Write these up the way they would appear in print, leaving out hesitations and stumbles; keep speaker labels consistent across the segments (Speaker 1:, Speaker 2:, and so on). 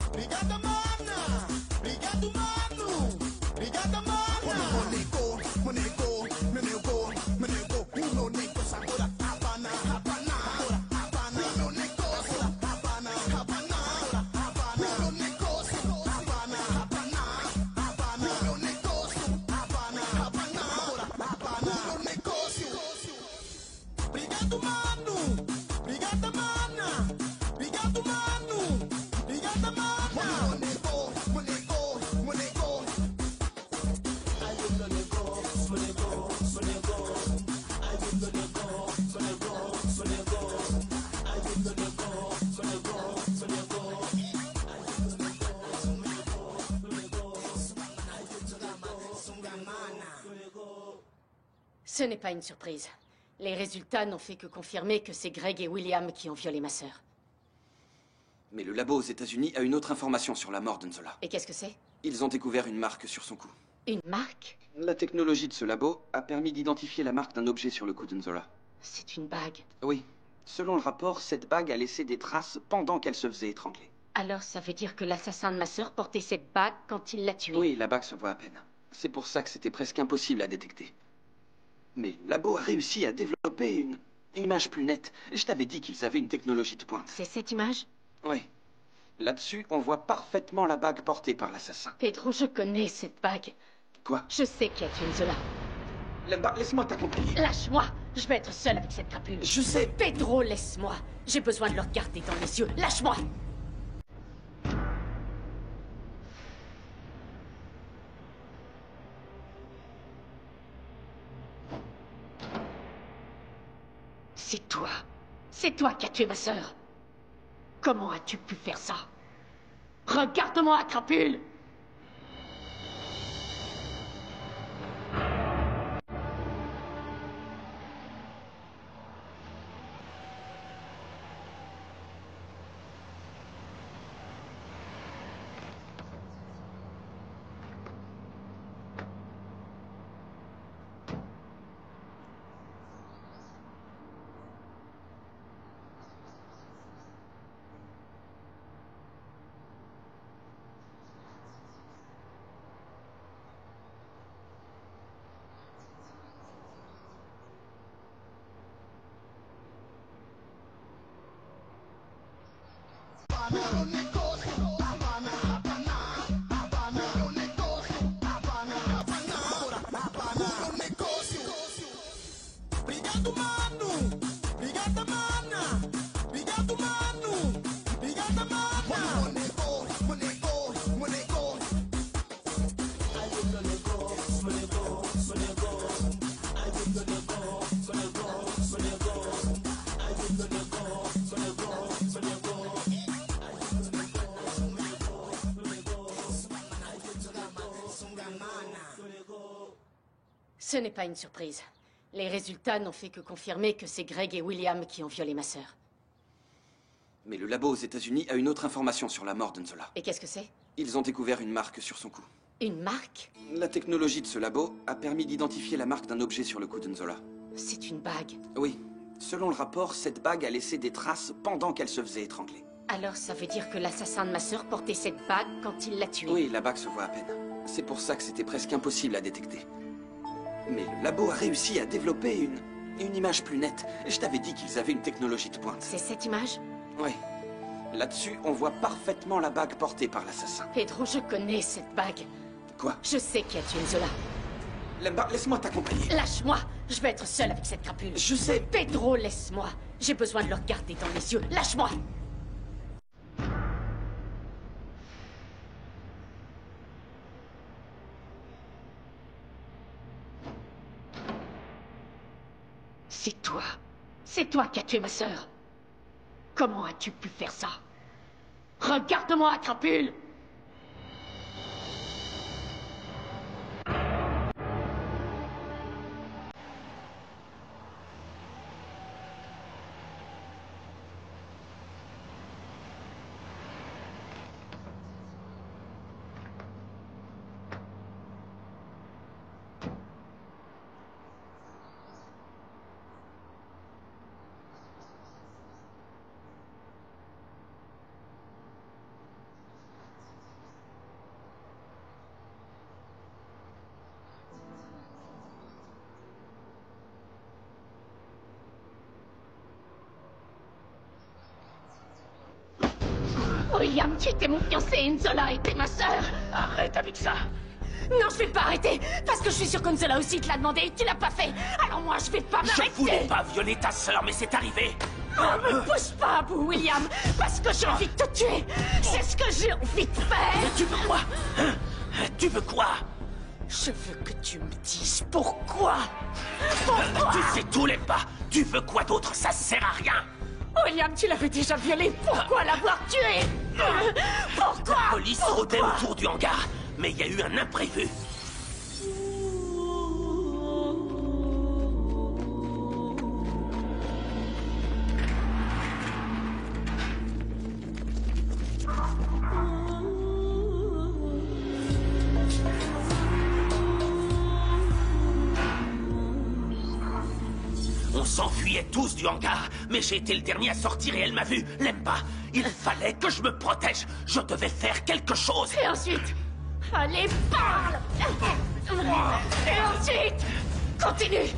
Speaker 1: Obrigada, mana. Obrigado, mano. Obrigada, mana. Meu nego, meu nego, meu nego. Meu nego, agora Havana, Havana. Agora Havana, meu nego. Agora Havana, Havana. Agora Havana, meu negócio. Havana, Havana. Havana, meu negócio. Havana, Havana. Agora Havana, meu negócio. Obrigado, mano. Obrigada, mana. Obrigado, mano. Obrigada, mana. Meu nego, meu nego, meu nego.
Speaker 2: Ce n'est pas une surprise. Les résultats n'ont fait que confirmer que c'est Greg et William qui ont violé ma sœur.
Speaker 3: Mais le labo aux États-Unis a une autre information sur la mort d'Unzola.
Speaker 2: Et qu'est-ce que c'est?
Speaker 3: Ils ont découvert une marque sur son cou.
Speaker 2: Une marque?
Speaker 3: La technologie de ce labo a permis d'identifier la marque d'un objet sur le cou d'Unzola.
Speaker 2: C'est une bague.
Speaker 3: Oui. Selon le rapport, cette bague a laissé des traces pendant qu'elle se faisait étrangler.
Speaker 2: Alors ça veut dire que l'assassin de ma sœur portait cette bague quand il l'a tuée?
Speaker 3: Oui, la bague se voit à peine. C'est pour ça que c'était presque impossible à détecter. Mais le labo a réussi à développer une image plus nette. Je t'avais dit qu'ils avaient une technologie de pointe.
Speaker 2: C'est cette image?
Speaker 3: Oui. Là-dessus, on voit parfaitement la bague portée par l'assassin.
Speaker 2: Pedro, je connais cette bague.
Speaker 3: Quoi?
Speaker 2: Je sais qui a tué Zola.
Speaker 3: Laisse-moi t'accompagner.
Speaker 2: Lâche-moi! Je vais être seule avec cette crapule.
Speaker 3: Je sais.
Speaker 2: Pedro, laisse-moi. J'ai besoin de le regarder dans les yeux. Lâche-moi! C'est toi. C'est toi qui as tué ma sœur. Comment as-tu pu faire ça? Regarde-moi, crapule!
Speaker 1: Obrigado, mano. Obrigada, mana. Obrigado, mano. Obrigada, mana. Meu nego, meu nego, meu nego.
Speaker 2: Ce n'est pas une surprise. Les résultats n'ont fait que confirmer que c'est Greg et William qui ont violé ma sœur.
Speaker 3: Mais le labo aux États-Unis a une autre information sur la mort d'Unzola.
Speaker 2: Et qu'est-ce que c'est?
Speaker 3: Ils ont découvert une marque sur son cou.
Speaker 2: Une marque?
Speaker 3: La technologie de ce labo a permis d'identifier la marque d'un objet sur le cou d'Unzola.
Speaker 2: C'est une bague.
Speaker 3: Oui. Selon le rapport, cette bague a laissé des traces pendant qu'elle se faisait étrangler.
Speaker 2: Alors ça veut dire que l'assassin de ma sœur portait cette bague quand il l'a tuée?
Speaker 3: Oui, la bague se voit à peine. C'est pour ça que c'était presque impossible à détecter. Mais le labo a réussi à développer une image plus nette. Je t'avais dit qu'ils avaient une technologie de pointe.
Speaker 2: C'est cette image?
Speaker 3: Oui. Là-dessus, on voit parfaitement la bague portée par l'assassin.
Speaker 2: Pedro, je connais cette bague.
Speaker 3: Quoi?
Speaker 2: Je sais qui a tué Zola.
Speaker 3: Laisse-moi t'accompagner.
Speaker 2: Lâche-moi! Je vais être seule avec cette crapule.
Speaker 3: Je sais.
Speaker 2: Pedro, laisse-moi. J'ai besoin de le regarder dans les yeux. Lâche-moi! C'est toi. C'est toi qui as tué ma sœur. Comment as-tu pu faire ça? Regarde-moi, crapule! William, tu étais mon fiancé, Enzola était ma sœur.
Speaker 4: Arrête avec ça.
Speaker 2: Non, je vais pas arrêter, parce que je suis sûre qu'Enzola aussi te l'a demandé et tu l'as pas fait. Alors moi, je vais pas m'arrêter.
Speaker 4: Je voulais pas violer ta sœur, mais c'est arrivé.
Speaker 2: Ne me pousse pas à bout, William, parce que j'ai envie de te tuer. C'est ce que j'ai envie de faire.
Speaker 4: Tu veux quoi? Hein? Tu veux quoi?
Speaker 2: Je veux que tu me dises pourquoi. Pourquoi?
Speaker 4: Tu sais tout, Lemba. Tu veux quoi d'autre? Ça sert à rien.
Speaker 2: William, tu l'avais déjà violé. Pourquoi l'avoir tué? Pourquoi?
Speaker 4: La police rôdait autour du hangar, mais il y a eu un imprévu. On s'enfuyait tous du hangar, mais j'ai été le dernier à sortir et elle m'a vu. Lemba, il fallait que je me protège. Je devais faire quelque chose.
Speaker 2: Et ensuite? Allez, parle. Et ensuite? Continue.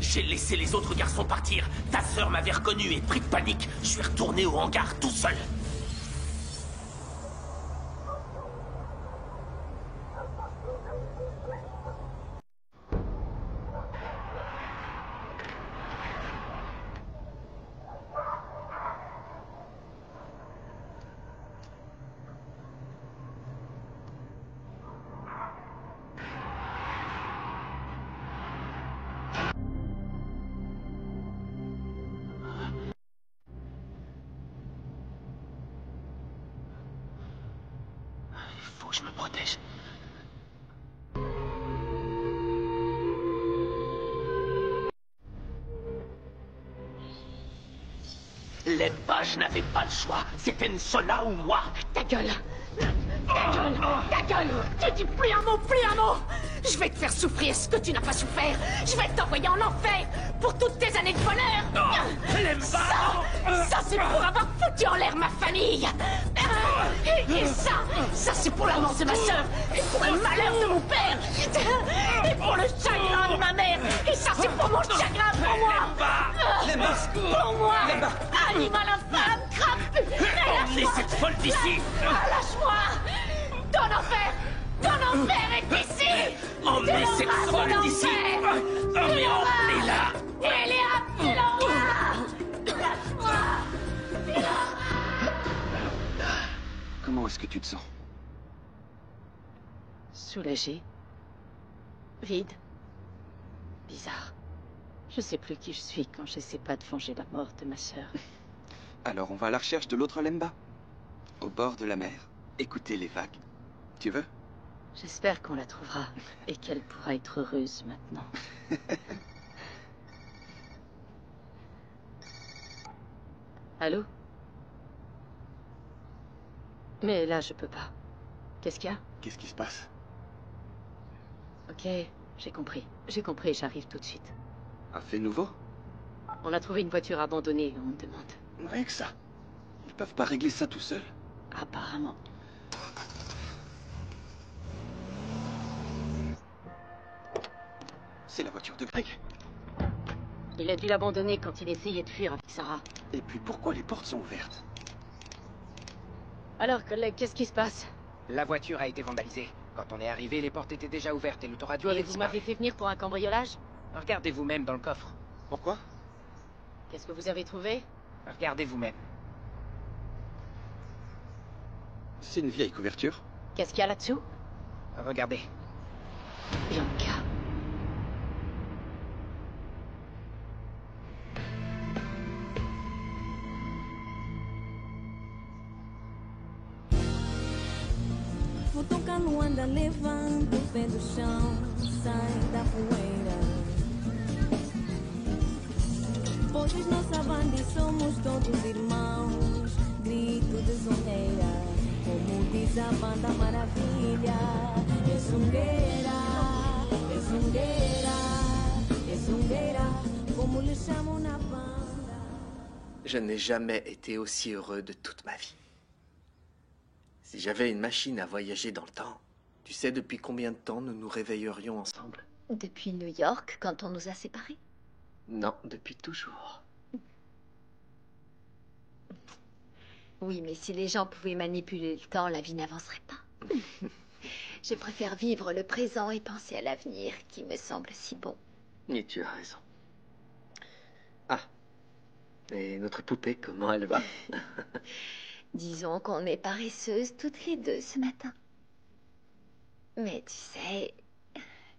Speaker 4: J'ai laissé les autres garçons partir. Ta sœur m'avait reconnu et pris de panique. Je suis retourné au hangar tout seul. Il faut que je me protège. Lemba, je n'avais pas le choix. C'était Enzola ou moi.
Speaker 2: Ta gueule. Ta gueule. Ta gueule. Tu dis plus un mot, plus un mot. Je vais te faire souffrir ce que tu n'as pas souffert. Je vais t'envoyer en enfer pour toutes tes années de bonheur. Ça c'est pour avoir foutu en l'air ma famille. Et ça c'est pour la mort de ma sœur. Et pour le malheur de mon père. Et pour le chagrin de ma mère. Et ça c'est pour mon chagrin, pour moi. Pour moi. Animal infâme, crapu.
Speaker 4: Emmenez cette folle d'ici.
Speaker 2: Lâche-moi. Ton enfer. Ton enfer est ici.
Speaker 4: Emmenez cette folle d'ici. Mais emmenez-la.
Speaker 2: Elle est à Lâche-moi.
Speaker 3: Comment est-ce que tu te sens?
Speaker 2: Soulagé. Vide. Bizarre. Je sais plus qui je suis quand j'essaie pas de venger la mort de ma sœur.
Speaker 3: Alors on va à la recherche de l'autre Lemba. Au bord de la mer. Écoutez les vagues. Tu veux?
Speaker 2: J'espère qu'on la trouvera et qu'elle pourra être heureuse maintenant. Allô? Mais là, je peux pas. Qu'est-ce qu'il y a?
Speaker 3: Qu'est-ce qui se passe?
Speaker 2: Ok, j'ai compris. J'ai compris, j'arrive tout de suite.
Speaker 3: Un fait nouveau?
Speaker 2: On a trouvé une voiture abandonnée, on me demande.
Speaker 3: Rien que ça. Ils peuvent pas régler ça tout seuls.
Speaker 2: Apparemment.
Speaker 3: C'est la voiture de Greg.
Speaker 2: Il a dû l'abandonner quand il essayait de fuir avec Sarah.
Speaker 3: Et puis pourquoi les portes sont ouvertes?
Speaker 2: Alors, collègue, qu'est-ce qui se passe?
Speaker 5: La voiture a été vandalisée. Quand on est arrivé, les portes étaient déjà ouvertes et l'autoradio avait
Speaker 2: Et vous
Speaker 5: disparu.
Speaker 2: m'avez fait venir pour un cambriolage?
Speaker 5: Regardez vous-même dans le coffre.
Speaker 3: Pourquoi?
Speaker 2: Qu'est-ce que vous avez trouvé?
Speaker 5: Regardez vous-même.
Speaker 3: C'est une vieille couverture.
Speaker 2: Qu'est-ce qu'il y a là-dessous?
Speaker 5: Regardez.
Speaker 2: Bianca.
Speaker 6: Futuca a Luanda, levanta o pé do chão, sai da poeira. Pois nossa banda e somos todos irmãos, grito de zongueira, como diz a banda maravilha. É zungueira, é zungueira, é zungueira, como lhe chamam na banda.
Speaker 7: Je n'ai jamais été aussi heureux de toute ma vie. Si j'avais une machine à voyager dans le temps, tu sais depuis combien de temps nous nous réveillerions ensemble?
Speaker 8: Depuis New York, quand on nous a séparés?
Speaker 7: Non, depuis toujours.
Speaker 8: Oui, mais si les gens pouvaient manipuler le temps, la vie n'avancerait pas. Je préfère vivre le présent et penser à l'avenir, qui me semble si bon.
Speaker 7: Et tu as raison. Ah. Et notre poupée, comment elle va?
Speaker 8: Disons qu'on est paresseuses toutes les deux ce matin. Mais tu sais,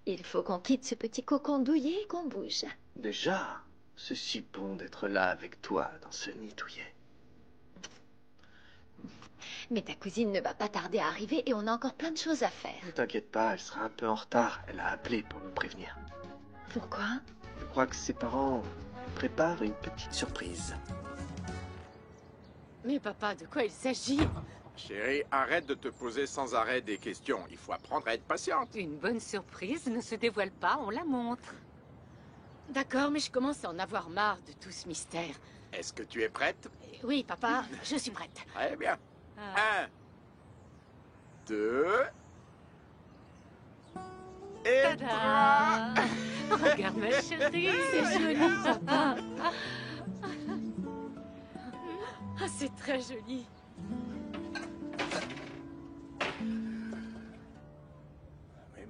Speaker 8: il faut qu'on quitte ce petit cocon douillet et qu'on bouge.
Speaker 7: Déjà, c'est si bon d'être là avec toi dans ce nid douillet.
Speaker 8: Mais ta cousine ne va pas tarder à arriver et on a encore plein de choses à faire.
Speaker 7: Ne t'inquiète pas, elle sera un peu en retard. Elle a appelé pour nous prévenir.
Speaker 8: Pourquoi?
Speaker 7: Je crois que ses parents préparent une petite surprise.
Speaker 2: Mais papa, de quoi il s'agit?
Speaker 9: Chérie, arrête de te poser sans arrêt des questions. Il faut apprendre à être patiente.
Speaker 10: Une bonne surprise ne se dévoile pas, on la montre.
Speaker 2: D'accord, mais je commence à en avoir marre de tout ce mystère.
Speaker 9: Est-ce que tu es prête?
Speaker 2: Oui, papa, je suis prête.
Speaker 9: Très bien.
Speaker 10: Ah.
Speaker 9: 1, 2... et 3...
Speaker 10: Tada! Regarde ma chérie.
Speaker 2: C'est joli, papa. Ah, c'est très joli.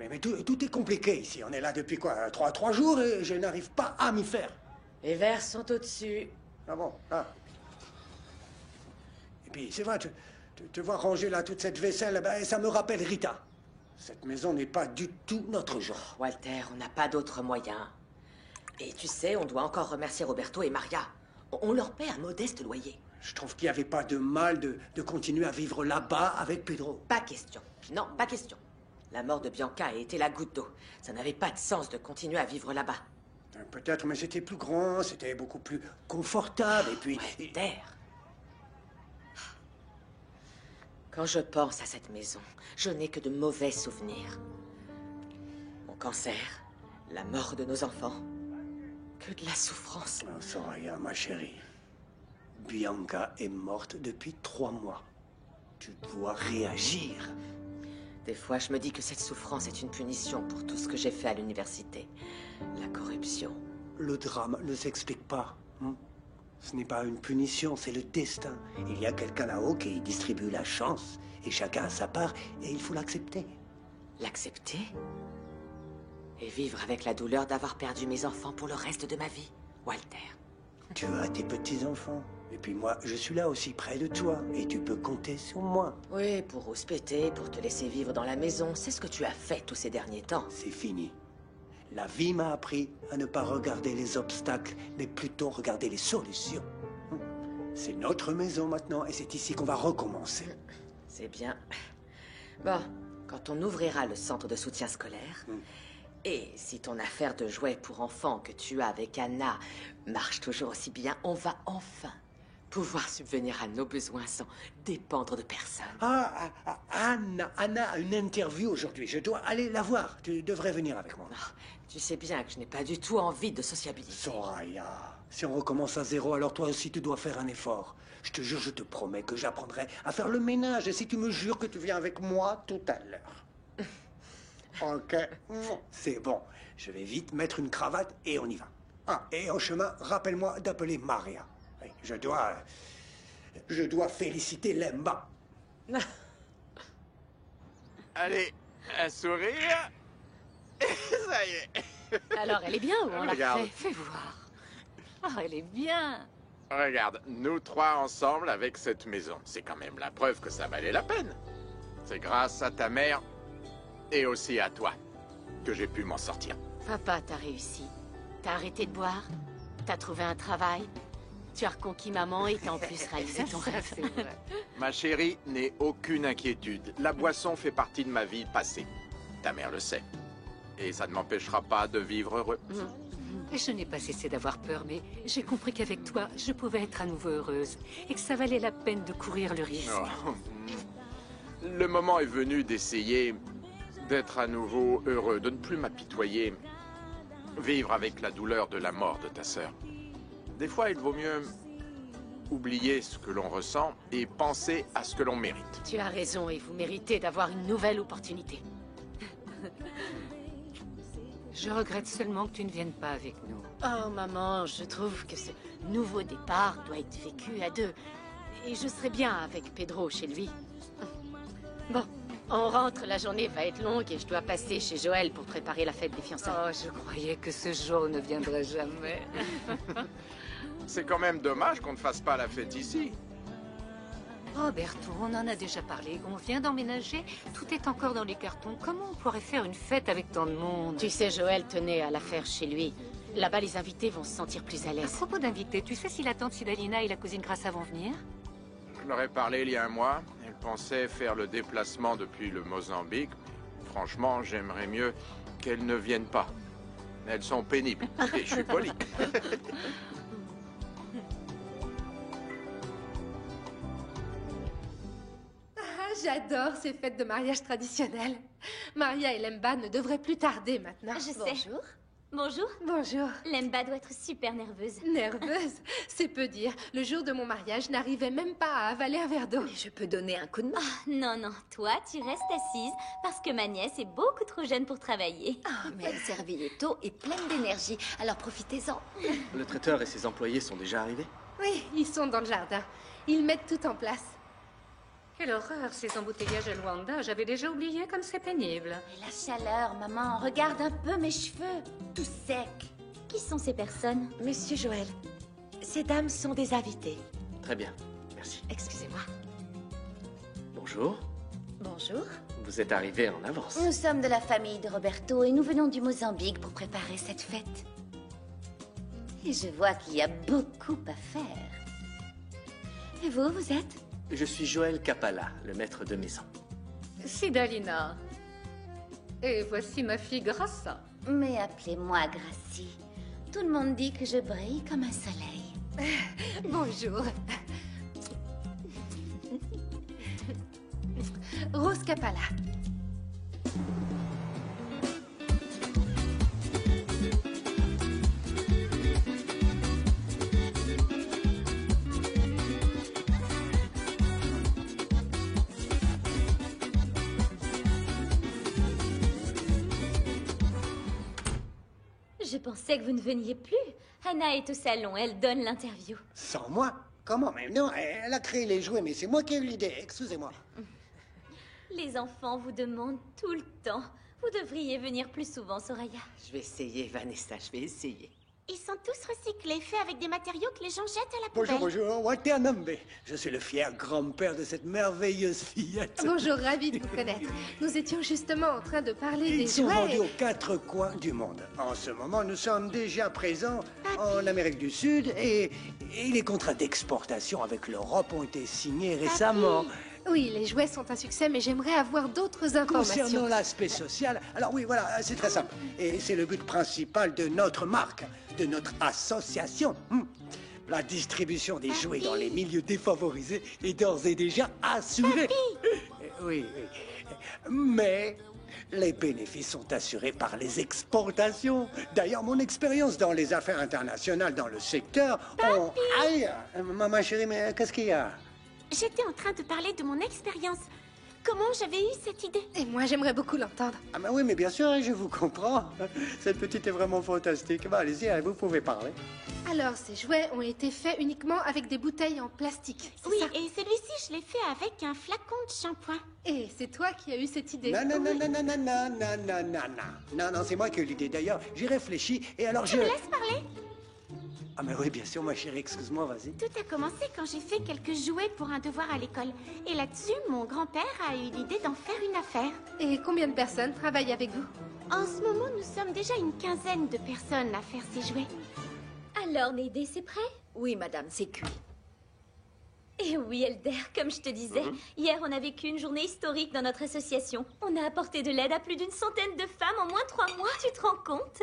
Speaker 11: Mais tout est compliqué ici. On est là depuis quoi? Trois jours et je n'arrive pas à m'y faire.
Speaker 12: Les verres sont au-dessus.
Speaker 11: Ah bon? Ah. Et puis, c'est vrai, te voir ranger là toute cette vaisselle, ben, ça me rappelle Rita. Cette maison n'est pas du tout notre genre.
Speaker 12: Walter, on n'a pas d'autre moyen. Et tu sais, on doit encore remercier Roberto et Maria. On leur paie un modeste loyer.
Speaker 11: Je trouve qu'il n'y avait pas de mal de continuer à vivre là-bas avec Pedro.
Speaker 12: Pas question. Non, pas question. La mort de Bianca a été la goutte d'eau. Ça n'avait pas de sens de continuer à vivre là-bas.
Speaker 11: Peut-être, mais c'était plus grand, c'était beaucoup plus confortable, et puis...
Speaker 12: Walter. Quand je pense à cette maison, je n'ai que de mauvais souvenirs. Mon cancer, la mort de nos enfants, que de la souffrance.
Speaker 11: Oh, Soraya, ma chérie, Bianca est morte depuis 3 mois. Tu dois réagir.
Speaker 12: Des fois, je me dis que cette souffrance est une punition pour tout ce que j'ai fait à l'université. La corruption.
Speaker 11: Le drame ne s'explique pas. Ce n'est pas une punition, c'est le destin. Il y a quelqu'un là-haut qui distribue la chance, et chacun a sa part, et il faut l'accepter.
Speaker 12: L'accepter? Et vivre avec la douleur d'avoir perdu mes enfants pour le reste de ma vie, Walter.
Speaker 11: Tu as tes petits-enfants. Et puis moi, je suis là aussi près de toi, et tu peux compter sur moi.
Speaker 12: Oui, pour rouspéter, pour te laisser vivre dans la maison, c'est ce que tu as fait tous ces derniers temps.
Speaker 11: C'est fini. La vie m'a appris à ne pas regarder les obstacles, mais plutôt regarder les solutions. C'est notre maison maintenant, et c'est ici qu'on va recommencer.
Speaker 12: C'est bien. Bon, quand on ouvrira le centre de soutien scolaire, et si ton affaire de jouets pour enfants que tu as avec Anna marche toujours aussi bien, on va enfin pouvoir subvenir à nos besoins sans dépendre de personne.
Speaker 11: Anna a une interview aujourd'hui. Je dois aller la voir. Tu devrais venir avec moi.
Speaker 12: Tu sais bien que je n'ai pas du tout envie de sociabiliser.
Speaker 11: Soraya, si on recommence à zéro, alors toi aussi tu dois faire un effort. Je te jure, je te promets que j'apprendrai à faire le ménage. Et si tu me jures que tu viens avec moi tout à l'heure. Ok, c'est bon. Je vais vite mettre une cravate et on y va. Ah, et en chemin, rappelle-moi d'appeler Maria. Oui, je dois féliciter Lemba.
Speaker 9: Allez, un sourire. Ça y est.
Speaker 2: Alors, elle est bien ou on l'a
Speaker 9: Regarde.
Speaker 2: fait?
Speaker 10: Fais voir. Oh, elle est bien.
Speaker 9: Regarde, nous 3 ensemble avec cette maison. C'est quand même la preuve que ça valait la peine. C'est grâce à ta mère et aussi à toi que j'ai pu m'en sortir.
Speaker 2: Papa, t'as réussi. T'as arrêté de boire. T'as trouvé un travail. Tu as reconquis maman et t'as en plus réalisé ton rêve.
Speaker 10: C'est vrai.
Speaker 9: Ma chérie, n'aie aucune inquiétude. La boisson fait partie de ma vie passée. Ta mère le sait. Et ça ne m'empêchera pas de vivre heureux.
Speaker 10: Je n'ai pas cessé d'avoir peur, mais j'ai compris qu'avec toi, je pouvais être à nouveau heureuse et que ça valait la peine de courir le risque.
Speaker 9: Oh. Le moment est venu d'essayer d'être à nouveau heureux, de ne plus m'apitoyer, vivre avec la douleur de la mort de ta sœur. Des fois, il vaut mieux oublier ce que l'on ressent et penser à ce que l'on mérite.
Speaker 2: Tu as raison et vous méritez d'avoir une nouvelle opportunité.
Speaker 10: Je regrette seulement que tu ne viennes pas avec nous.
Speaker 2: Oh maman, je trouve que ce nouveau départ doit être vécu à deux.
Speaker 10: Et je serai bien avec Pedro chez lui. Bon, on rentre, la journée va être longue et je dois passer chez Joël pour préparer la fête des fiançailles. Oh, je croyais que ce jour ne viendrait jamais.
Speaker 9: C'est quand même dommage qu'on ne fasse pas la fête ici.
Speaker 10: Roberto, on en a déjà parlé. On vient d'emménager, tout est encore dans les cartons. Comment on pourrait faire une fête avec tant de monde?
Speaker 2: Tu sais, Joël tenait à la faire chez lui. Là-bas, les invités vont se sentir plus à l'aise.
Speaker 10: À propos d'invités, tu sais si la tante Sidalina et la cousine Grassa vont venir?
Speaker 9: Je leur ai parlé il y a un mois. Elles pensaient faire le déplacement depuis le Mozambique. Franchement, j'aimerais mieux qu'elles ne viennent pas. Elles sont pénibles. Et je suis poli.
Speaker 13: J'adore ces fêtes de mariage traditionnelles. Maria et Lemba ne devraient plus tarder maintenant.
Speaker 14: Je sais. Bonjour. Bonjour.
Speaker 13: Bonjour.
Speaker 14: Lemba doit être super nerveuse.
Speaker 13: Nerveuse? C'est peu dire. Le jour de mon mariage, je n'arrivais même pas à avaler un verre d'eau.
Speaker 8: Mais je peux donner un coup de main.
Speaker 14: Non, non. Toi, tu restes assise parce que ma nièce est beaucoup trop jeune pour travailler.
Speaker 8: Mais elle s'est réveillée tôt et pleine d'énergie. Alors profitez-en.
Speaker 7: Le traiteur et ses employés sont déjà arrivés?
Speaker 13: Oui, ils sont dans le jardin. Ils mettent tout en place.
Speaker 10: Quelle horreur, ces embouteillages à Luanda. J'avais déjà oublié comme c'est pénible.
Speaker 14: Et la chaleur, maman. Regarde un peu mes cheveux. Tout secs. Qui sont ces personnes?
Speaker 12: Monsieur Joël, ces dames sont des invités.
Speaker 7: Très bien, merci.
Speaker 12: Excusez-moi.
Speaker 7: Bonjour.
Speaker 14: Bonjour.
Speaker 7: Vous êtes arrivé en avance.
Speaker 14: Nous sommes de la famille de Roberto et nous venons du Mozambique pour préparer cette fête. Et je vois qu'il y a beaucoup à faire. Et vous, vous êtes?
Speaker 7: Je suis Joël Capala, le maître de maison.
Speaker 10: Sidalina. Et voici ma fille Grassa.
Speaker 14: Mais appelez-moi Gracie. Tout le monde dit que je brille comme un soleil.
Speaker 13: Bonjour. Rose Capala.
Speaker 14: Je pensais que vous ne veniez plus. Hannah est au salon, elle donne l'interview.
Speaker 11: Sans moi? Comment même? Non, elle a créé les jouets, mais c'est moi qui ai eu l'idée. Excusez-moi.
Speaker 14: Les enfants vous demandent tout le temps. Vous devriez venir plus souvent, Soraya.
Speaker 12: Je vais essayer, Vanessa, je vais essayer.
Speaker 15: Ils sont tous recyclés, faits avec des matériaux que les gens jettent à la poubelle.
Speaker 11: Bonjour, bonjour, Watanabe. Je suis le fier grand-père de cette merveilleuse fillette.
Speaker 13: Bonjour, ravi de vous connaître. Nous étions justement en train de parler des
Speaker 11: Ils sont
Speaker 13: jouets.
Speaker 11: vendus aux 4 coins du monde. En ce moment, nous sommes déjà présents en Amérique du Sud et les contrats d'exportation avec l'Europe ont été signés récemment.
Speaker 13: Oui, les jouets sont un succès, mais j'aimerais avoir d'autres informations.
Speaker 11: Concernant l'aspect social, alors oui, voilà, c'est très simple. Et c'est le but principal de notre marque, de notre association. La distribution des jouets dans les milieux défavorisés est d'ores et déjà assurée. Oui, oui. Mais les bénéfices sont assurés par les exportations. D'ailleurs, mon expérience dans les affaires internationales dans le secteur... Aïe, ma chérie, mais qu'est-ce qu'il y a?
Speaker 15: J'étais en train de parler de mon expérience. Comment j'avais eu cette idée?
Speaker 13: Et moi, j'aimerais beaucoup l'entendre.
Speaker 11: Ah ben oui, mais bien sûr, je vous comprends. Cette petite est vraiment fantastique. Bah, allez-y, vous pouvez parler.
Speaker 13: Alors, ces jouets ont été faits uniquement avec des bouteilles en plastique.
Speaker 15: Oui, et celui-ci, je l'ai fait avec un flacon de shampoing.
Speaker 13: Et c'est toi qui as eu cette idée?
Speaker 11: Non, non, non, non, non, non, non, non, non, non. Non, non, c'est moi qui ai eu l'idée. D'ailleurs, j'ai réfléchi et alors
Speaker 15: Tu me laisses parler?
Speaker 11: Ah mais oui, bien sûr, ma chérie, excuse-moi, vas-y.
Speaker 15: Tout a commencé quand j'ai fait quelques jouets pour un devoir à l'école. Et là-dessus, mon grand-père a eu l'idée d'en faire une affaire.
Speaker 13: Et combien de personnes travaillent avec vous?
Speaker 15: En ce moment, nous sommes déjà une quinzaine de personnes à faire ces jouets.
Speaker 14: Alors, Nédé, c'est prêt?
Speaker 8: Oui, madame, c'est cuit.
Speaker 14: Et oui, Elder, comme je te disais, hier on a vécu une journée historique dans notre association. On a apporté de l'aide à plus d'une centaine de femmes en moins de 3 mois, tu te rends compte?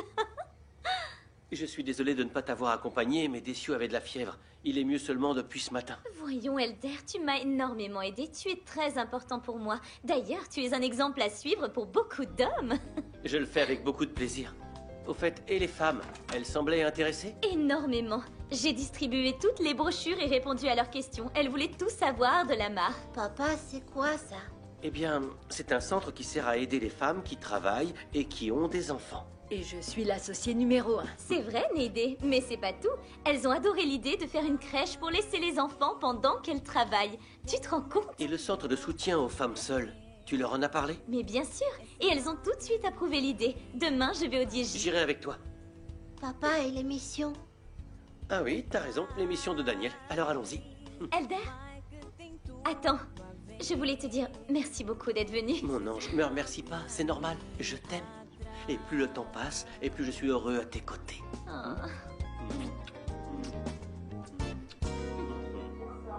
Speaker 16: Je suis désolé de ne pas t'avoir accompagné, mais Décio avait de la fièvre. Il est mieux seulement depuis ce matin.
Speaker 14: Voyons, Elder, tu m'as énormément aidé. Tu es très important pour moi. D'ailleurs, tu es un exemple à suivre pour beaucoup d'hommes.
Speaker 16: Je le fais avec beaucoup de plaisir. Au fait, et les femmes, elles semblaient intéressées?
Speaker 14: Énormément. J'ai distribué toutes les brochures et répondu à leurs questions. Elles voulaient tout savoir de la marque.
Speaker 15: Papa, c'est quoi ça?
Speaker 16: Eh bien, c'est un centre qui sert à aider les femmes qui travaillent et qui ont des enfants.
Speaker 8: Et je suis l'associée numéro 1. C'est vrai, Nédé, mais c'est pas tout. Elles ont adoré l'idée de faire une crèche pour laisser les enfants pendant qu'elles travaillent. Tu te rends compte?
Speaker 16: Et le centre de soutien aux femmes seules, tu leur en as parlé?
Speaker 8: Mais bien sûr. Et elles ont tout de suite approuvé l'idée. Demain, je vais au DIJ.
Speaker 16: J'irai avec toi.
Speaker 15: Papa et l'émission.
Speaker 16: Ah oui, t'as raison, l'émission de Daniel. Alors allons-y.
Speaker 8: Elder? Attends, je voulais te dire merci beaucoup d'être venu.
Speaker 16: Mon ange, me remercie pas, c'est normal. Je t'aime. Et plus le temps passe, et plus je suis heureux à tes côtés.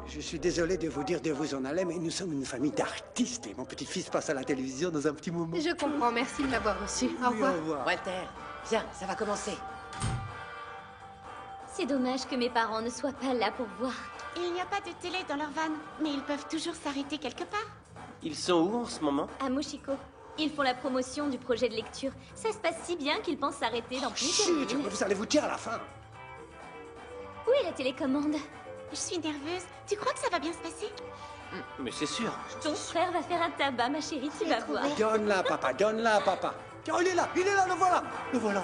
Speaker 11: Je suis désolé de vous dire de vous en aller, mais nous sommes une famille d'artistes et mon petit-fils passe à la télévision dans un petit moment.
Speaker 13: Je comprends, merci de m'avoir reçu. Au revoir.
Speaker 11: Au revoir.
Speaker 12: Walter, viens, ça va commencer.
Speaker 8: C'est dommage que mes parents ne soient pas là pour voir.
Speaker 15: Il n'y a pas de télé dans leur van, mais ils peuvent toujours s'arrêter quelque part.
Speaker 16: Ils sont où en ce moment?
Speaker 8: À Moshiko. Ils font la promotion du projet de lecture. Ça se passe si bien qu'ils pensent s'arrêter dans plusieurs
Speaker 11: Chut,
Speaker 8: villes.
Speaker 11: vous allez vous dire à la fin.
Speaker 8: Où est la télécommande?
Speaker 15: Je suis nerveuse. Tu crois que ça va bien se passer?
Speaker 16: Mais c'est sûr.
Speaker 8: Ton frère va faire un tabac, ma chérie, tu vas voir.
Speaker 11: Donne-la, papa, donne-la, papa. Tiens, il est là, le voilà. Le voilà.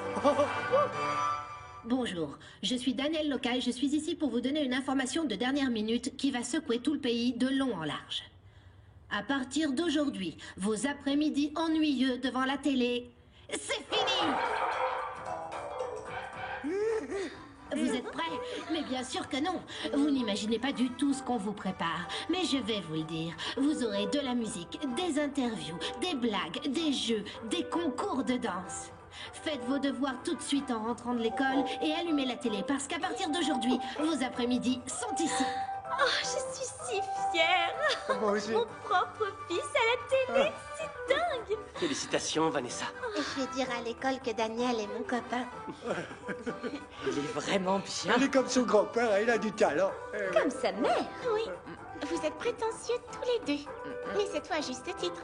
Speaker 17: Bonjour, je suis Daniel Loca et je suis ici pour vous donner une information de dernière minute qui va secouer tout le pays de long en large. À partir d'aujourd'hui, vos après-midi ennuyeux devant la télé, c'est fini! Vous êtes prêts? Mais bien sûr que non. Vous n'imaginez pas du tout ce qu'on vous prépare. Mais je vais vous le dire. Vous aurez de la musique, des interviews, des blagues, des jeux, des concours de danse. Faites vos devoirs tout de suite en rentrant de l'école et allumez la télé parce qu'à partir d'aujourd'hui, vos après-midi sont ici.
Speaker 8: Oh, je suis si fière.
Speaker 11: Moi aussi.
Speaker 8: Mon propre fils à la télé, c'est dingue.
Speaker 16: Félicitations, Vanessa.
Speaker 15: Et je vais dire à l'école que Daniel est mon copain.
Speaker 12: Il est vraiment bien.
Speaker 11: Il est comme son grand-père, il a du talent.
Speaker 8: Comme sa mère.
Speaker 15: Oui, vous êtes prétentieux tous les deux. Mais c'est toi à juste titre.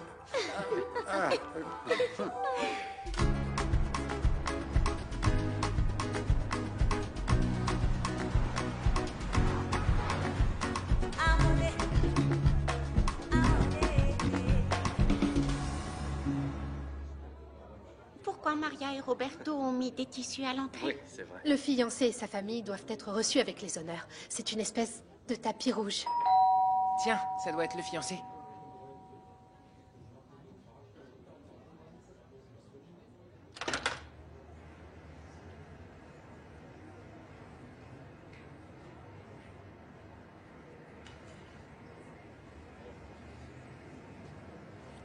Speaker 15: Pourquoi Maria et Roberto ont mis des tissus à l'entrée?
Speaker 16: Oui, c'est vrai.
Speaker 13: Le fiancé et sa famille doivent être reçus avec les honneurs. C'est une espèce de tapis rouge.
Speaker 5: Tiens, ça doit être le fiancé.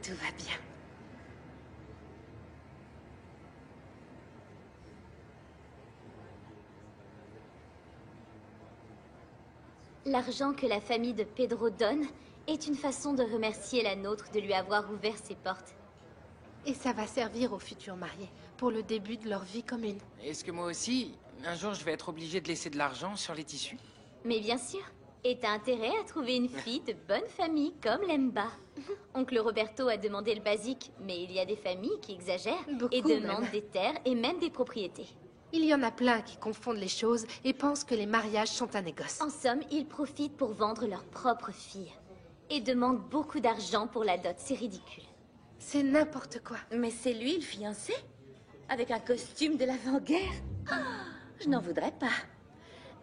Speaker 12: Tout va bien.
Speaker 8: L'argent que la famille de Pedro donne est une façon de remercier la nôtre de lui avoir ouvert ses portes.
Speaker 13: Et ça va servir aux futurs mariés pour le début de leur vie commune.
Speaker 5: Est-ce que moi aussi, un jour, je vais être obligé de laisser de l'argent sur les tissus?
Speaker 8: Mais bien sûr. Et t'as intérêt à trouver une fille de bonne famille comme Lemba. Oncle Roberto a demandé le basique, mais il y a des familles qui exagèrent et demandent
Speaker 13: même.
Speaker 8: des terres et même des propriétés.
Speaker 13: Il y en a plein qui confondent les choses et pensent que les mariages sont un négoce.
Speaker 8: En somme, ils profitent pour vendre leur propre fille. Et demandent beaucoup d'argent pour la dot. C'est ridicule.
Speaker 13: C'est n'importe quoi.
Speaker 14: Mais c'est lui le fiancé? Avec un costume de l'avant-guerre? Oh, je n'en voudrais pas.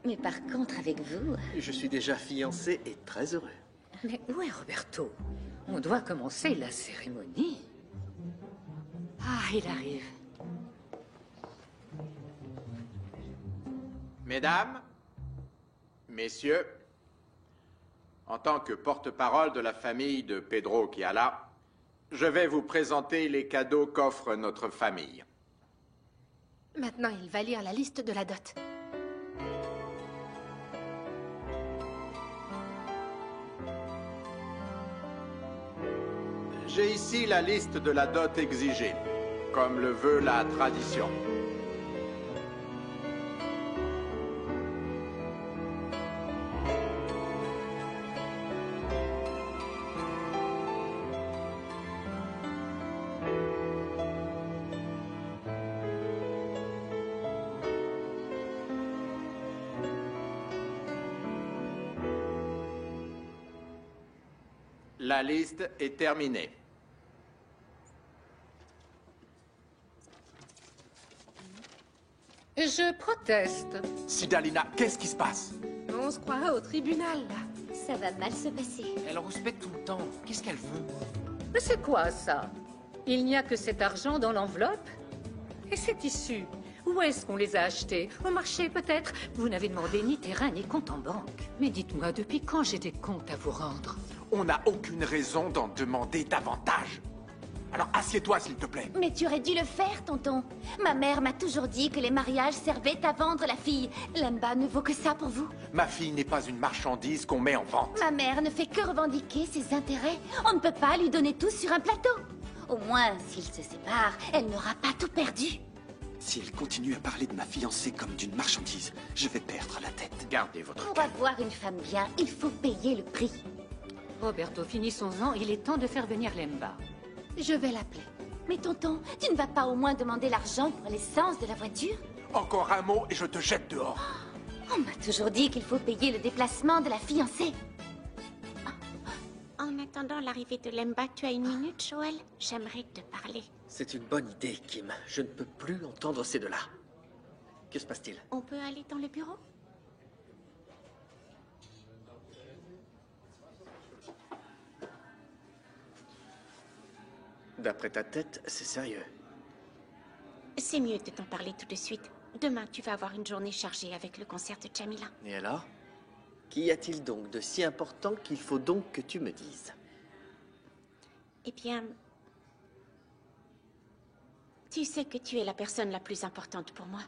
Speaker 14: Mais par contre, avec vous...
Speaker 7: Je suis déjà fiancé et très heureux.
Speaker 18: Mais où est Roberto? On doit commencer la cérémonie.
Speaker 5: Ah, il arrive.
Speaker 9: Mesdames, messieurs, en tant que porte-parole de la famille de Pedro Chiala, je vais vous présenter les cadeaux qu'offre notre famille.
Speaker 13: Maintenant, il va lire la liste de la dot.
Speaker 9: J'ai ici la liste de la dot exigée, comme le veut la tradition. La liste est terminée.
Speaker 10: Je proteste.
Speaker 9: Sidalina, qu'est-ce qui se passe?
Speaker 13: On se croirait au tribunal, là.
Speaker 14: Ça va mal se passer.
Speaker 16: Elle rouspète tout le temps. Qu'est-ce qu'elle veut?
Speaker 10: Mais c'est quoi ça? Il n'y a que cet argent dans l'enveloppe? Et ces tissus? Où est-ce qu'on les a achetés? Au marché peut-être? Vous n'avez demandé ni terrain ni compte en banque. Mais dites-moi, depuis quand j'ai des comptes à vous rendre?
Speaker 9: On n'a aucune raison d'en demander davantage. Alors assieds-toi, s'il te plaît.
Speaker 14: Mais tu aurais dû le faire, tonton. Ma mère m'a toujours dit que les mariages servaient à vendre la fille. Lemba ne vaut que ça pour vous.
Speaker 9: Ma fille n'est pas une marchandise qu'on met en vente.
Speaker 14: Ma mère ne fait que revendiquer ses intérêts. On ne peut pas lui donner tout sur un plateau. Au moins, s'ils se séparent, elle n'aura pas tout perdu.
Speaker 3: Si elle continue à parler de ma fiancée comme d'une marchandise, je vais perdre la tête.
Speaker 9: Gardez votre
Speaker 14: Pour avoir une femme bien, il faut payer le prix.
Speaker 10: Roberto, finissons-en. Il est temps de faire venir Lemba.
Speaker 14: Je vais l'appeler. Mais tonton, tu ne vas pas au moins demander l'argent pour l'essence de la voiture?
Speaker 9: Encore un mot et je te jette dehors.
Speaker 14: On m'a toujours dit qu'il faut payer le déplacement de la fiancée.
Speaker 15: En attendant l'arrivée de Lemba, tu as une minute, Joël? J'aimerais te parler.
Speaker 7: C'est une bonne idée, Kim. Je ne peux plus entendre ces deux-là. Que se passe-t-il?
Speaker 15: On peut aller dans le bureau?
Speaker 7: D'après ta tête, c'est sérieux.
Speaker 15: C'est mieux de t'en parler tout de suite. Demain, tu vas avoir une journée chargée avec le concert de Jamila.
Speaker 7: Et alors? Qu'y a-t-il donc de si important qu'il faut donc que tu me dises?
Speaker 15: Eh bien... Tu sais que tu es la personne la plus importante pour moi.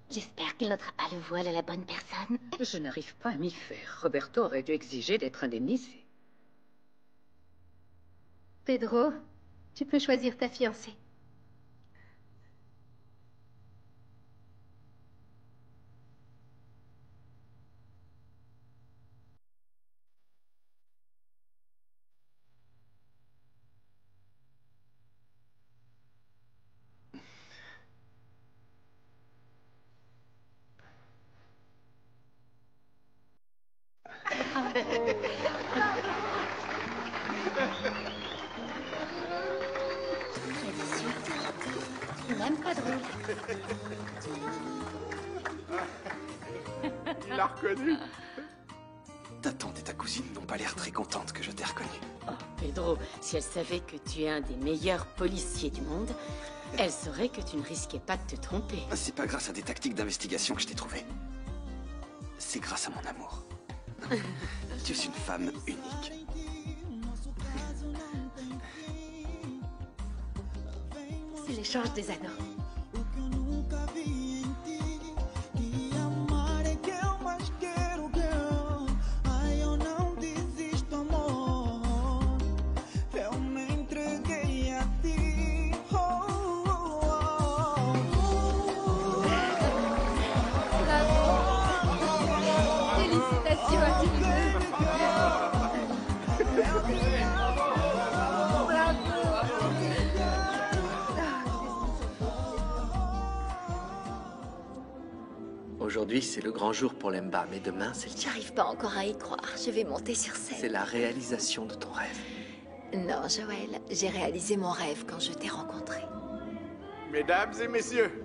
Speaker 14: J'espère qu'il n'ôtera pas le voile à la bonne personne.
Speaker 10: Je n'arrive pas à m'y faire. Roberto aurait dû exiger d'être indemnisé.
Speaker 13: Pedro, tu peux choisir ta fiancée.
Speaker 14: Même pas drôle.
Speaker 9: Il l'a reconnu.
Speaker 3: Ta tante et ta cousine n'ont pas l'air très contentes que je t'ai reconnu.
Speaker 10: Oh, Pedro, si elle savait que tu es un des meilleurs policiers du monde, elle saurait que tu ne risquais pas de te tromper.
Speaker 3: C'est pas grâce à des tactiques d'investigation que je t'ai trouvé. C'est grâce à mon amour. Tu es une femme unique.
Speaker 12: l'échange des anneaux.
Speaker 13: Félicitations à tous les deux.
Speaker 7: Aujourd'hui, c'est le grand jour pour Lemba, mais demain, c'est le...
Speaker 8: J'arrive pas encore à y croire. Je vais monter sur scène.
Speaker 7: C'est la réalisation de ton rêve.
Speaker 8: Non, Joël, j'ai réalisé mon rêve quand je t'ai rencontré.
Speaker 9: Mesdames et messieurs,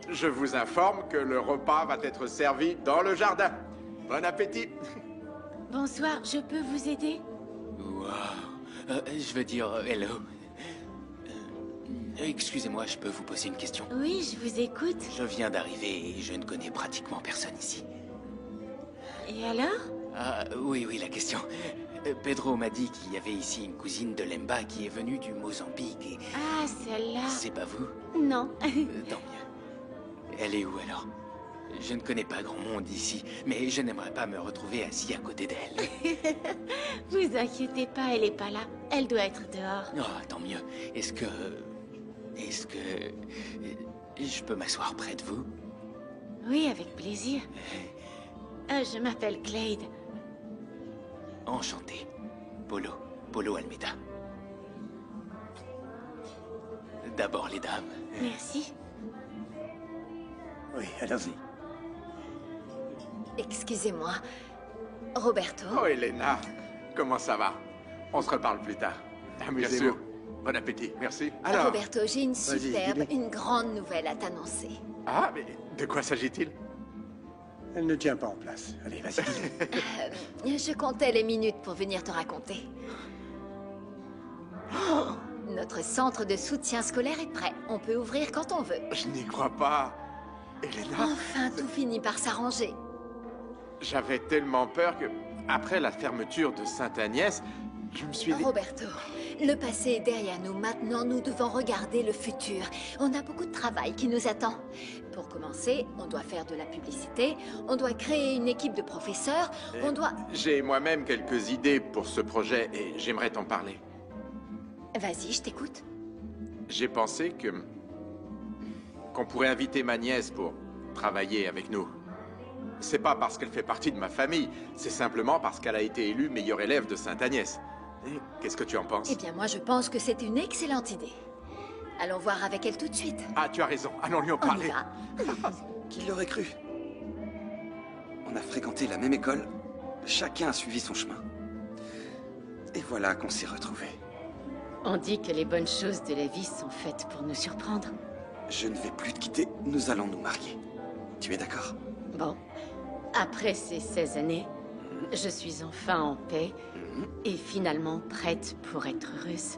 Speaker 9: je vous informe que le repas va être servi dans le jardin. Bon appétit.
Speaker 15: Bonsoir, je peux vous aider?
Speaker 19: Wow. Je veux dire, hello. Excusez-moi, je peux vous poser une question?
Speaker 15: Oui, je vous écoute.
Speaker 19: Je viens d'arriver et je ne connais pratiquement personne ici.
Speaker 15: Et alors?
Speaker 19: Ah, oui, la question. Pedro m'a dit qu'il y avait ici une cousine de Lemba qui est venue du Mozambique et...
Speaker 15: Ah, celle-là.
Speaker 19: C'est pas vous?
Speaker 15: Non.
Speaker 19: Tant mieux. Elle est où alors? Je ne connais pas grand monde ici, mais je n'aimerais pas me retrouver assis à côté d'elle.
Speaker 15: Vous inquiétez pas, elle est pas là. Elle doit être dehors.
Speaker 19: Oh, tant mieux. Est-ce que je peux m'asseoir près de vous?
Speaker 15: Oui, avec plaisir. Je m'appelle Clade.
Speaker 19: Enchanté. Polo Almeida. D'abord les dames.
Speaker 15: Merci.
Speaker 11: Oui, allons-y.
Speaker 8: Excusez-moi. Roberto?
Speaker 9: Oh, Elena, comment ça va? On se reparle plus tard. Amusez-vous. Bon appétit, merci. Alors...
Speaker 8: Roberto, j'ai une superbe, une grande nouvelle à t'annoncer.
Speaker 9: Ah, mais de quoi s'agit-il?
Speaker 11: Elle ne tient pas en place. Allez, vas-y.
Speaker 8: Je comptais les minutes pour venir te raconter. Notre centre de soutien scolaire est prêt. On peut ouvrir quand on veut.
Speaker 9: Je n'y crois pas. Elena...
Speaker 8: Enfin, tout finit par s'arranger.
Speaker 9: J'avais tellement peur que, après la fermeture de Sainte-Agnès, je me suis dit...
Speaker 8: Roberto, le passé est derrière nous. Maintenant, nous devons regarder le futur. On a beaucoup de travail qui nous attend. Pour commencer, on doit faire de la publicité, on doit créer une équipe de professeurs, on doit...
Speaker 9: J'ai moi-même quelques idées pour ce projet et j'aimerais t'en parler.
Speaker 8: Vas-y, je t'écoute.
Speaker 9: J'ai pensé qu'on pourrait inviter ma nièce pour travailler avec nous. C'est pas parce qu'elle fait partie de ma famille, c'est simplement parce qu'elle a été élue meilleure élève de Sainte-Agnès. Qu'est-ce que tu en penses?
Speaker 8: Eh bien, moi, je pense que c'est une excellente idée. Allons voir avec elle tout de suite.
Speaker 9: Ah, tu as raison. Allons lui en parler.
Speaker 3: Qui l'aurait cru? On a fréquenté la même école, chacun a suivi son chemin. Et voilà qu'on s'est retrouvés.
Speaker 2: On dit que les bonnes choses de la vie sont faites pour nous surprendre.
Speaker 3: Je ne vais plus te quitter, nous allons nous marier. Tu es d'accord?
Speaker 2: Bon, après ces 16 années, je suis enfin en paix et finalement prête pour être heureuse.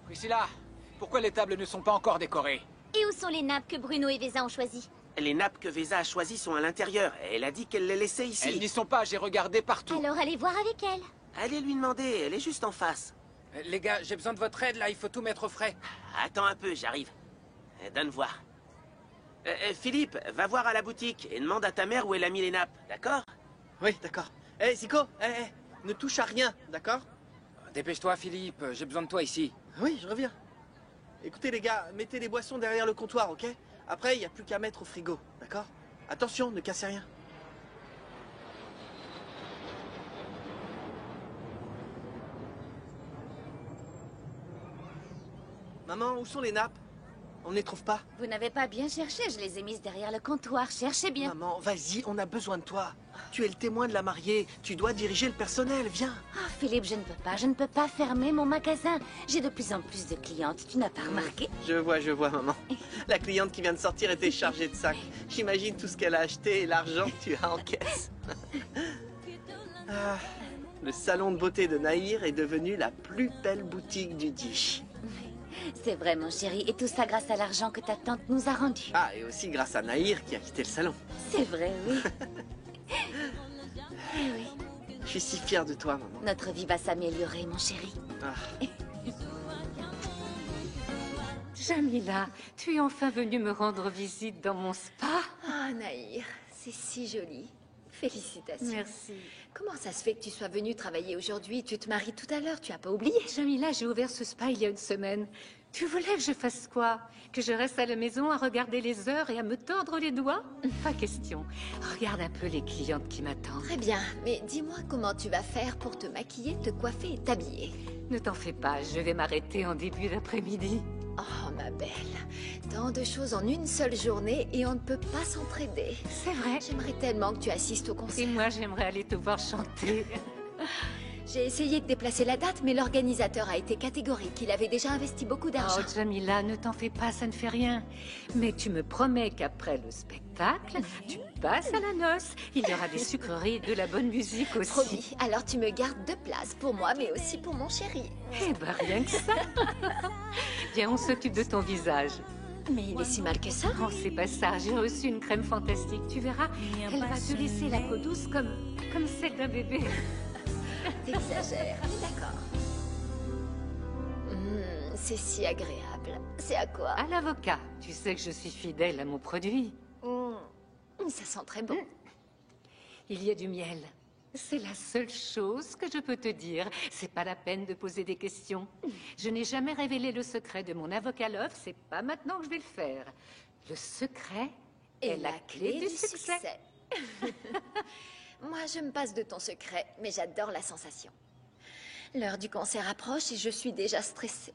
Speaker 5: Priscilla, pourquoi les tables ne sont pas encore décorées?
Speaker 15: Et où sont les nappes que Bruno et Véza ont choisies?
Speaker 4: Les nappes que Véza a choisies sont à l'intérieur. Elle a dit qu'elle les laissait ici.
Speaker 5: Elles n'y sont pas, j'ai regardé partout.
Speaker 15: Alors allez voir avec elle.
Speaker 4: Allez lui demander, elle est juste en face.
Speaker 5: Les gars, j'ai besoin de votre aide là, il faut tout mettre au frais.
Speaker 4: Attends un peu, j'arrive. Donne voir. Philippe, va voir à la boutique et demande à ta mère où elle a mis les nappes, d'accord?
Speaker 7: Oui, d'accord. Hé, Zico, ne touche à rien, d'accord?
Speaker 5: Dépêche-toi, Philippe, j'ai besoin de toi ici.
Speaker 7: Oui, je reviens. Écoutez les gars, mettez les boissons derrière le comptoir, ok? Après, il n'y a plus qu'à mettre au frigo, d'accord? Attention, ne cassez rien. Maman, où sont les nappes? On ne les trouve pas?
Speaker 14: Vous n'avez pas bien cherché, je les ai mises derrière le comptoir. Cherchez bien.
Speaker 7: Maman, vas-y, on a besoin de toi. Tu es le témoin de la mariée. Tu dois diriger le personnel, viens.
Speaker 14: Oh, Philippe, je ne peux pas fermer mon magasin. J'ai de plus en plus de clientes, tu n'as pas remarqué?
Speaker 7: Je vois, maman. La cliente qui vient de sortir était chargée de sacs. J'imagine tout ce qu'elle a acheté et l'argent que tu as en caisse. Ah, le salon de beauté de Nahir est devenu la plus belle boutique du Dish.
Speaker 14: C'est vrai, mon chéri, et tout ça grâce à l'argent que ta tante nous a rendu.
Speaker 7: Ah, et aussi grâce à Nahir qui a quitté le salon.
Speaker 14: C'est vrai, oui. Eh oui.
Speaker 7: Je suis si fière de toi, maman.
Speaker 14: Notre vie va s'améliorer, mon chéri.
Speaker 7: Ah.
Speaker 10: Jamila, tu es enfin venue me rendre visite dans mon spa.
Speaker 8: Ah, Nahir, c'est si joli. Félicitations.
Speaker 10: Merci.
Speaker 8: Comment ça se fait que tu sois venue travailler aujourd'hui? Tu te maries tout à l'heure, tu as pas oublié?
Speaker 10: Jamila, j'ai ouvert ce spa il y a une semaine. Tu voulais que je fasse quoi? Que je reste à la maison à regarder les heures et à me tordre les doigts? Pas question. Regarde un peu les clientes qui m'attendent.
Speaker 8: Très bien, mais dis-moi comment tu vas faire pour te maquiller, te coiffer et t'habiller.
Speaker 10: Ne t'en fais pas, je vais m'arrêter en début d'après-midi.
Speaker 8: Oh, ma belle, tant de choses en une seule journée et on ne peut pas s'entraider.
Speaker 10: C'est vrai.
Speaker 8: J'aimerais tellement que tu assistes au concert.
Speaker 10: Et moi, j'aimerais aller te voir chanter.
Speaker 8: J'ai essayé de déplacer la date, mais l'organisateur a été catégorique. Il avait déjà investi beaucoup d'argent.
Speaker 10: Oh, Jamila, ne t'en fais pas, ça ne fait rien. Mais tu me promets qu'après le spectacle, tu passes à la noce. Il y aura des sucreries et de la bonne musique aussi.
Speaker 8: Promis. Alors tu me gardes 2 places pour moi, mais aussi pour mon chéri.
Speaker 10: Eh ben, rien que ça. Viens, on s'occupe de ton visage.
Speaker 8: Mais il est si mal que ça.
Speaker 10: Oh, c'est pas ça. J'ai reçu une crème fantastique. Tu verras, elle va te laisser la peau douce comme celle d'un bébé.
Speaker 8: T'exagères, mais d'accord. C'est si agréable. C'est à quoi?
Speaker 10: À l'avocat. Tu sais que je suis fidèle à mon produit.
Speaker 8: Ça sent très bon.
Speaker 10: Il y a du miel. C'est la seule chose que je peux te dire. C'est pas la peine de poser des questions. Je n'ai jamais révélé le secret de mon avocat love. C'est pas maintenant que je vais le faire. Le secret est la clé du succès.
Speaker 8: Moi, je me passe de ton secret, mais j'adore la sensation. L'heure du concert approche et je suis déjà stressée.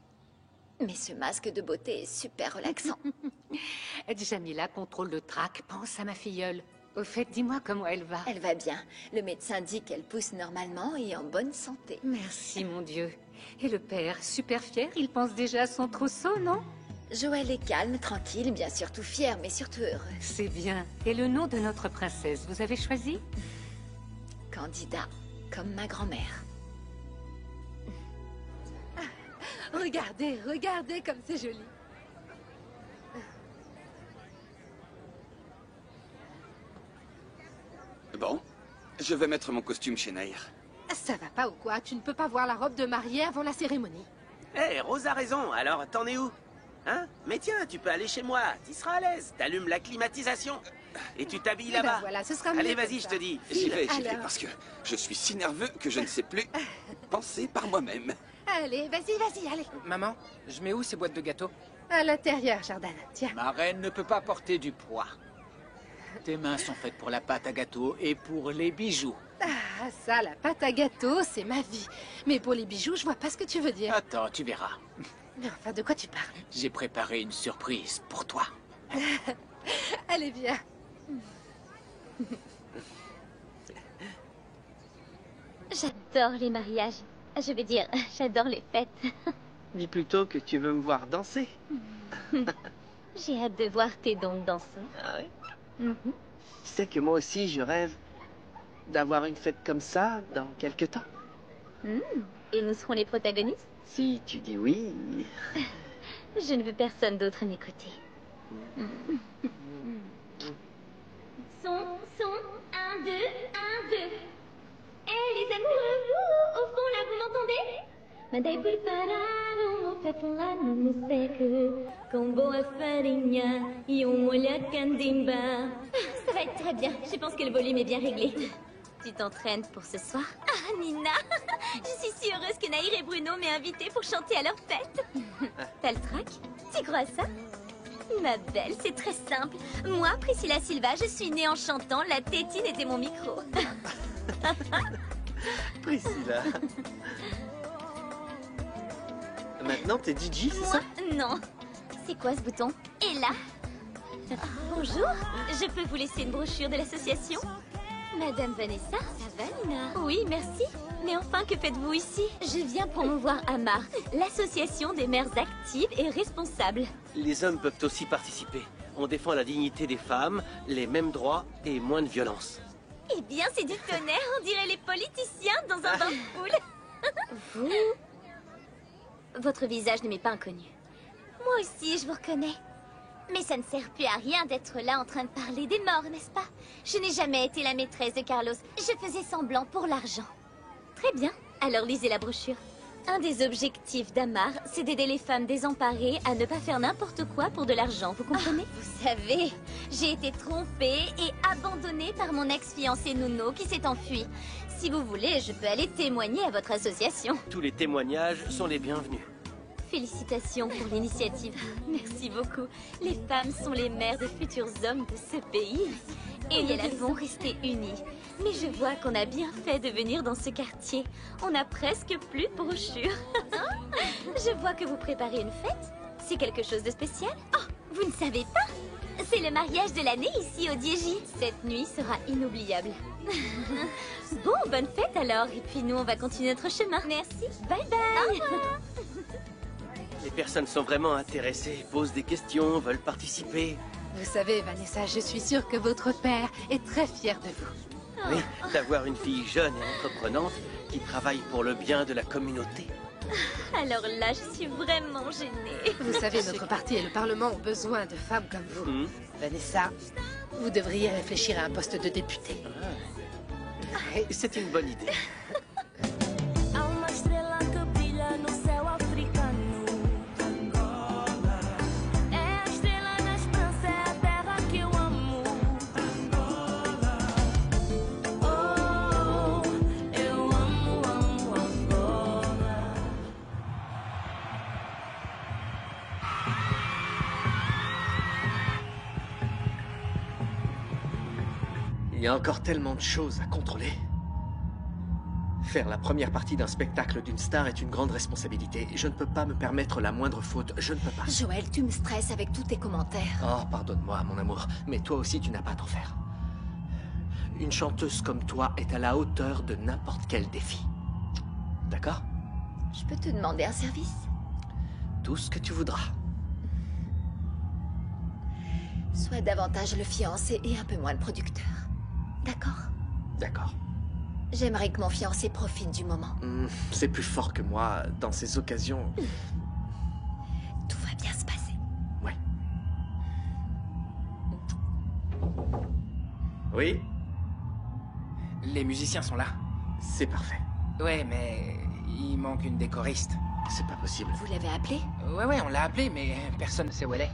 Speaker 8: Mais ce masque de beauté est super relaxant.
Speaker 10: Jamila, contrôle le trac. Pense à ma filleule. Au fait, dis-moi comment elle va.
Speaker 8: Elle va bien. Le médecin dit qu'elle pousse normalement et en bonne santé.
Speaker 10: Merci, mon Dieu. Et le père, super fier, il pense déjà à son trousseau, non?
Speaker 8: Joël est calme, tranquille, bien sûr tout fier, mais surtout heureux.
Speaker 10: C'est bien. Et le nom de notre princesse, vous avez choisi?
Speaker 8: Candida, comme ma grand-mère.
Speaker 13: Regardez, regardez comme c'est joli.
Speaker 3: Bon, je vais mettre mon costume chez Nahir.
Speaker 13: Ça va pas ou quoi? Tu ne peux pas voir la robe de mariée avant la cérémonie.
Speaker 4: Hé, Rose a raison, alors t'en es où? Hein? Mais tiens, tu peux aller chez moi, tu seras à l'aise. T'allumes la climatisation et tu t'habilles là-bas.
Speaker 13: Ben voilà, ce sera mieux
Speaker 4: Allez,
Speaker 13: comme
Speaker 4: vas-y, je
Speaker 13: ça.
Speaker 4: te dis.
Speaker 3: J'y vais,
Speaker 13: Alors.
Speaker 3: parce que je suis si nerveux que je ne sais plus penser par moi-même.
Speaker 13: Allez, vas-y, allez.
Speaker 5: Maman, je mets où ces boîtes de gâteaux?
Speaker 13: À l'intérieur, Jordan. Tiens.
Speaker 19: Ma reine ne peut pas porter du poids. Tes mains sont faites pour la pâte à gâteau et pour les bijoux.
Speaker 13: Ah, ça, la pâte à gâteau, c'est ma vie. Mais pour les bijoux, je vois pas ce que tu veux dire.
Speaker 19: Attends, tu verras.
Speaker 13: Mais enfin, de quoi tu parles?
Speaker 19: J'ai préparé une surprise pour toi.
Speaker 13: Allez, viens.
Speaker 20: J'adore les mariages. Je vais dire, j'adore les fêtes.
Speaker 7: Dis plutôt que tu veux me voir danser.
Speaker 20: J'ai hâte de voir tes dons danser.
Speaker 7: Ah oui?
Speaker 20: Mhm.
Speaker 7: Tu sais que moi aussi, je rêve d'avoir une fête comme ça dans quelques temps.
Speaker 20: Et nous serons les protagonistes?
Speaker 7: Si tu dis oui.
Speaker 20: Je ne veux personne d'autre à mes côtés. Son, 1, 2, 1, 2. Eh les amoureux, au fond là, vous m'entendez? Mandei preparar café lá no mosteiro com boa farinha e molho candimba. Ça va être très bien. Je pense que le volume est bien réglé. Tu t'entraînes pour ce soir? Ah, Nina, je suis si heureuse que Nahir et Bruno m'aient invitée pour chanter à leur fête. T'as le trac? Tu crois ça? Ma belle, c'est très simple. Moi, Priscilla Silva, je suis née en chantant. La tétine était mon micro.
Speaker 7: Priscilla. Maintenant, t'es DJ, c'est ça?
Speaker 20: Non, C'est quoi ce bouton? Et là? Bonjour, je peux vous laisser une brochure de l'association? Madame Vanessa? Ça va, Nina? Oui, merci. Mais enfin, que faites-vous ici? Je viens promouvoir AMAR, l'association des mères actives et responsables.
Speaker 16: Les hommes peuvent aussi participer. On défend la dignité des femmes, les mêmes droits et moins de violence.
Speaker 20: Eh bien, c'est du tonnerre, on dirait les politiciens dans un bain de foule. Vous? Votre visage ne m'est pas inconnu. Moi aussi, je vous reconnais. Mais ça ne sert plus à rien d'être là en train de parler des morts, n'est-ce pas? Je n'ai jamais été la maîtresse de Carlos. Je faisais semblant pour l'argent. Très bien, alors lisez la brochure. Un des objectifs d'AMAR, c'est d'aider les femmes désemparées à ne pas faire n'importe quoi pour de l'argent, vous comprenez? Vous savez, j'ai été trompée et abandonnée par mon ex-fiancé Nuno qui s'est enfui. Si vous voulez, je peux aller témoigner à votre association.
Speaker 16: Tous les témoignages sont les bienvenus.
Speaker 20: Félicitations pour l'initiative. Merci beaucoup. Les femmes sont les mères de futurs hommes de ce pays. Et nous devons rester unis. Mais je vois qu'on a bien fait de venir dans ce quartier. On n'a presque plus de brochures. Je vois que vous préparez une fête. C'est quelque chose de spécial? Oh, vous ne savez pas? C'est le mariage de l'année ici au Dieji. Cette nuit sera inoubliable. Bon, bonne fête alors. Et puis nous, on va continuer notre chemin. Merci. Bye bye.
Speaker 16: Les personnes sont vraiment intéressées, posent des questions, veulent participer.
Speaker 13: Vous savez, Vanessa, je suis sûre que votre père est très fier de vous.
Speaker 16: Oui, d'avoir une fille jeune et entreprenante qui travaille pour le bien de la communauté.
Speaker 20: Alors là, je suis vraiment gênée.
Speaker 13: Vous savez, notre parti et le Parlement ont besoin de femmes comme vous. Vanessa, vous devriez réfléchir à un poste de député.
Speaker 16: C'est une bonne idée. Il y a encore tellement de choses à contrôler. Faire la première partie d'un spectacle d'une star est une grande responsabilité. Je ne peux pas me permettre la moindre faute. Je ne peux pas.
Speaker 8: Joël, tu me stresses avec tous tes commentaires.
Speaker 16: Oh, pardonne-moi, mon amour. Mais toi aussi, tu n'as pas à t'en faire. Une chanteuse comme toi est à la hauteur de n'importe quel défi. D'accord?
Speaker 8: Je peux te demander un service?
Speaker 16: Tout ce que tu voudras.
Speaker 8: Sois davantage le fiancé et un peu moins le producteur. D'accord?
Speaker 16: D'accord.
Speaker 8: J'aimerais que mon fiancé profite du moment.
Speaker 16: C'est plus fort que moi. Dans ces occasions...
Speaker 8: Tout va bien se passer.
Speaker 16: Ouais. Oui?
Speaker 19: Les musiciens sont là.
Speaker 16: C'est parfait.
Speaker 19: Ouais, mais il manque une décoriste.
Speaker 16: C'est pas possible.
Speaker 8: Vous l'avez appelé?
Speaker 19: Ouais, on l'a appelé, mais personne ne sait où elle est.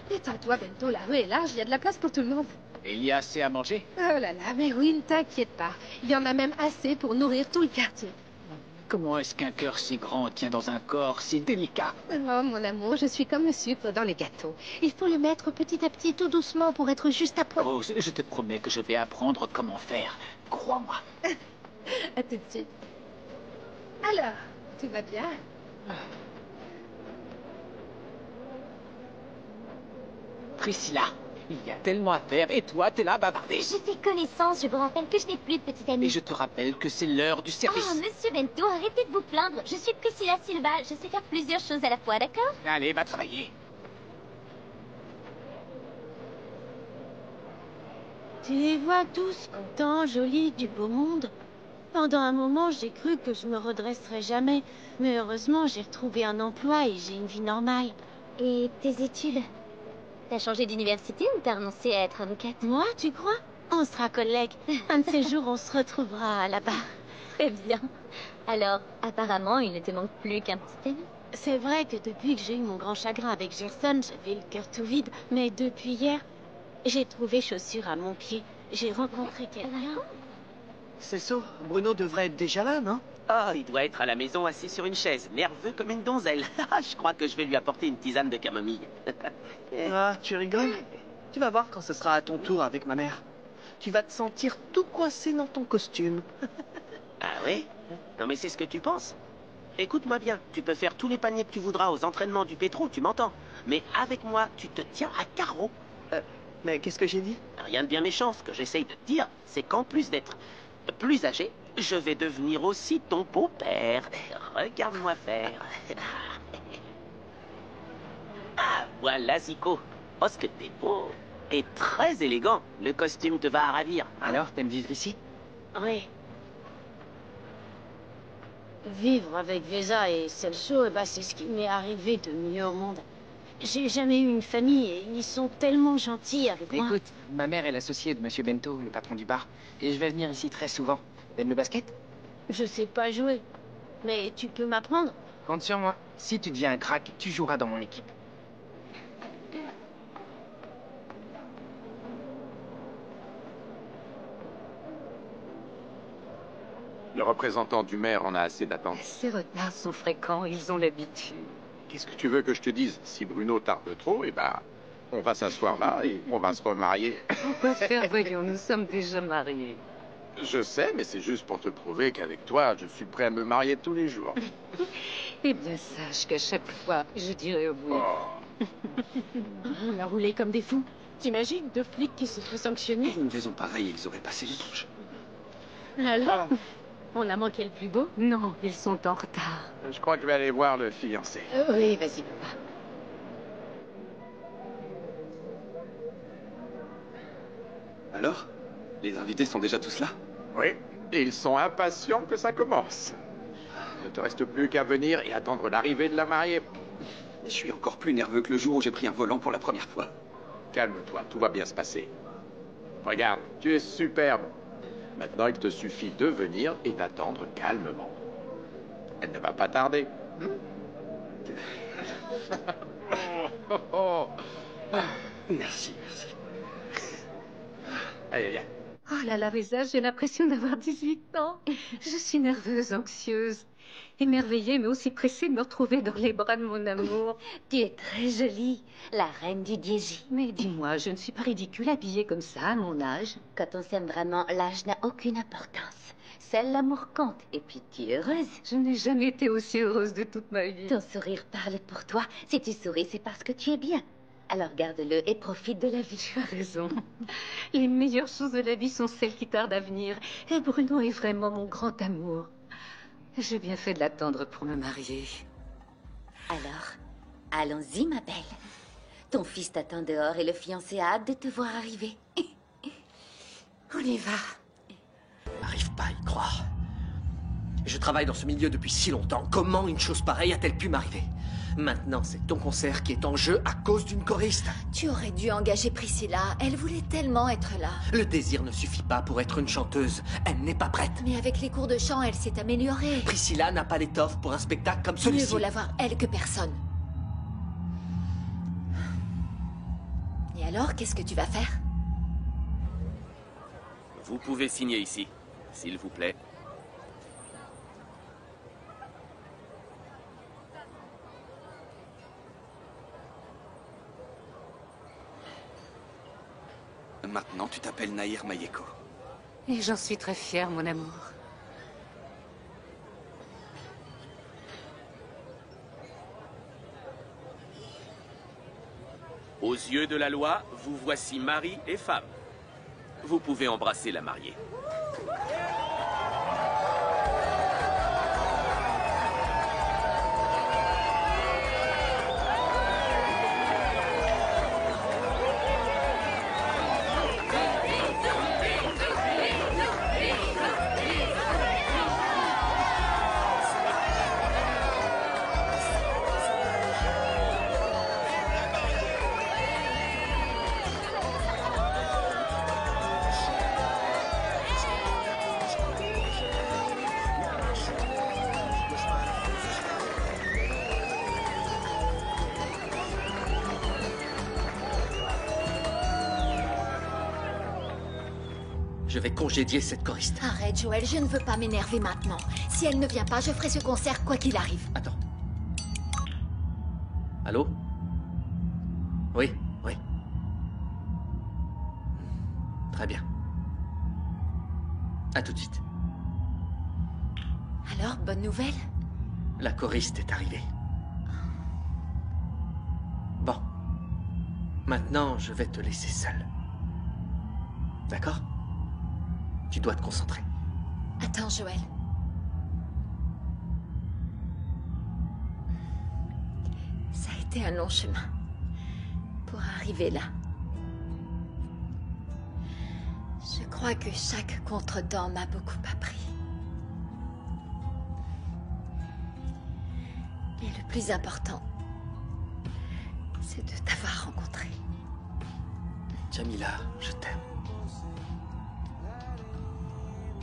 Speaker 13: Détends-toi, Bento, la rue est large, il y a de la place pour tout le monde.
Speaker 5: Et il y a assez à manger?
Speaker 13: Oh là là, mais oui, ne t'inquiète pas. Il y en a même assez pour nourrir tout le quartier.
Speaker 5: Comment est-ce qu'un cœur si grand tient dans un corps si délicat?
Speaker 13: Oh, mon amour, je suis comme le sucre dans les gâteaux. Il faut le mettre petit à petit, tout doucement, pour être juste à point.
Speaker 5: Rose, je te promets que je vais apprendre comment faire. Crois-moi.
Speaker 13: À tout de suite. Alors, tout va bien?
Speaker 5: Priscilla, il y a tellement à faire et toi, t'es là à bavarder.
Speaker 20: Je fais connaissance, je vous rappelle que je n'ai plus de petite amie.
Speaker 5: Et je te rappelle que c'est l'heure du service.
Speaker 20: Oh, monsieur Bento, arrêtez de vous plaindre. Je suis Priscilla Silva, je sais faire plusieurs choses à la fois, d'accord?
Speaker 5: Allez, va travailler.
Speaker 21: Tu les vois tous contents, jolis, du beau monde. Pendant un moment, j'ai cru que je me redresserais jamais. Mais heureusement, j'ai retrouvé un emploi et j'ai une vie normale.
Speaker 20: Et tes études? T'as changé d'université ou t'as renoncé à être avocate?
Speaker 21: Moi, tu crois? On sera collègues. Un de ces jours, on se retrouvera là-bas.
Speaker 20: Très bien. Alors, apparemment, il ne te manque plus qu'un petit ami.
Speaker 21: C'est vrai que depuis que j'ai eu mon grand chagrin avec Gerson, j'avais le cœur tout vide. Mais depuis hier, j'ai trouvé chaussure à mon pied. J'ai rencontré quelqu'un.
Speaker 7: C'est ça. Bruno devrait être déjà là, non?
Speaker 4: Ah, il doit être à la maison assis sur une chaise, nerveux comme une donzelle. Je crois que je vais lui apporter une tisane de camomille.
Speaker 7: Ah, tu rigoles? Tu vas voir quand ce sera à ton tour avec ma mère. Tu vas te sentir tout coincé dans ton costume.
Speaker 4: Ah oui? Non mais c'est ce que tu penses?
Speaker 1: Écoute-moi bien, tu peux faire tous les paniers que tu voudras aux entraînements du pétro, tu m'entends. Mais avec moi, tu te tiens à carreau.
Speaker 7: Mais qu'est-ce que j'ai dit?
Speaker 1: Rien de bien méchant. Ce que j'essaye de te dire, c'est qu'en plus d'être plus âgé, je vais devenir aussi ton beau-père. Regarde-moi faire. Ah, voilà, Zico. Oh, ce que t'es beau. Et très élégant. Le costume te va à ravir.
Speaker 5: Alors, t'aimes vivre ici?
Speaker 21: Oui. Vivre avec Vesa et Celso, c'est ce qui m'est arrivé de mieux au monde. J'ai jamais eu une famille et ils sont tellement gentils avec moi.
Speaker 5: Écoute, ma mère est l'associée de Monsieur Bento, le patron du bar, et je vais venir ici très souvent. T'aimes le basket?
Speaker 21: Je sais pas jouer, mais tu peux m'apprendre?
Speaker 5: Compte sur moi. Si tu deviens un crack, tu joueras dans mon équipe.
Speaker 9: Le représentant du maire en a assez d'attente.
Speaker 10: Ces retards sont fréquents, ils ont l'habitude.
Speaker 9: Qu'est-ce que tu veux que je te dise? Si Bruno tarde trop, on va s'asseoir là et on va se remarier.
Speaker 10: Pourquoi faire, voyons, nous sommes déjà mariés.
Speaker 9: Je sais, mais c'est juste pour te prouver qu'avec toi, je suis prêt à me marier tous les jours.
Speaker 10: Eh bien, sache qu'à chaque fois, je dirai oui.
Speaker 21: On a roulé comme des fous. T'imagines 2 flics qui se font sanctionner?
Speaker 3: Une raison pareille, ils auraient passé les touches.
Speaker 21: Alors, on a manqué le plus beau?
Speaker 10: Non, ils sont en retard.
Speaker 9: Je crois que je vais aller voir le fiancé.
Speaker 21: Oui, vas-y, papa.
Speaker 3: Alors? Les invités sont déjà tous là?
Speaker 9: Oui, et ils sont impatients que ça commence. Ne te reste plus qu'à venir et attendre l'arrivée de la mariée.
Speaker 3: Je suis encore plus nerveux que le jour où j'ai pris un volant pour la première fois.
Speaker 9: Calme-toi, tout va bien se passer. Regarde, tu es superbe. Maintenant, il te suffit de venir et d'attendre calmement. Elle ne va pas tarder.
Speaker 3: Merci, merci.
Speaker 9: Allez, viens.
Speaker 10: Oh là là, Vesa, j'ai l'impression d'avoir 18 ans. Je suis nerveuse, anxieuse, émerveillée, mais aussi pressée de me retrouver dans les bras de mon amour.
Speaker 14: Tu es très jolie, la reine du Dieji.
Speaker 10: Mais dis-moi, je ne suis pas ridicule habillée comme ça à mon âge.
Speaker 14: Quand on s'aime vraiment, l'âge n'a aucune importance. Seul l'amour compte. Et puis tu es heureuse.
Speaker 10: Je n'ai jamais été aussi heureuse de toute ma vie.
Speaker 14: Ton sourire parle pour toi. Si tu souris, c'est parce que tu es bien. Alors garde-le et profite de la vie.
Speaker 10: Tu as raison. Les meilleures choses de la vie sont celles qui tardent à venir. Et Bruno est vraiment mon grand amour. J'ai bien fait de l'attendre pour me marier.
Speaker 14: Alors, allons-y, ma belle. Ton fils t'attend dehors et le fiancé a hâte de te voir arriver.
Speaker 10: On y va.
Speaker 7: N'arrive pas à y croire. Je travaille dans ce milieu depuis si longtemps. Comment une chose pareille a-t-elle pu m'arriver? Maintenant, c'est ton concert qui est en jeu à cause d'une choriste.
Speaker 8: Tu aurais dû engager Priscilla. Elle voulait tellement être là.
Speaker 7: Le désir ne suffit pas pour être une chanteuse. Elle n'est pas prête.
Speaker 8: Mais avec les cours de chant, elle s'est améliorée.
Speaker 7: Priscilla n'a pas l'étoffe pour un spectacle comme celui-ci.
Speaker 8: Mieux vaut l'avoir elle que personne. Et alors, qu'est-ce que tu vas faire?
Speaker 4: Vous pouvez signer ici, s'il vous plaît.
Speaker 3: Maintenant, tu t'appelles Nahir Mayeko.
Speaker 10: Et j'en suis très fière, mon amour.
Speaker 4: Aux yeux de la loi, vous voici mari et femme. Vous pouvez embrasser la mariée.
Speaker 7: Je vais congédier cette choriste.
Speaker 8: Arrête, Joël, je ne veux pas m'énerver maintenant. Si elle ne vient pas, je ferai ce concert quoi qu'il arrive.
Speaker 7: Attends. Allô? Oui, oui. Très bien. À tout de suite.
Speaker 8: Alors, bonne nouvelle?
Speaker 16: La choriste est arrivée. Bon. Maintenant, je vais te laisser seule. D'accord? Tu dois te concentrer.
Speaker 8: Attends, Joël. Ça a été un long chemin pour arriver là. Je crois que chaque contretemps m'a beaucoup appris. Et le plus important, c'est de t'avoir rencontré.
Speaker 16: Jamila, je t'aime.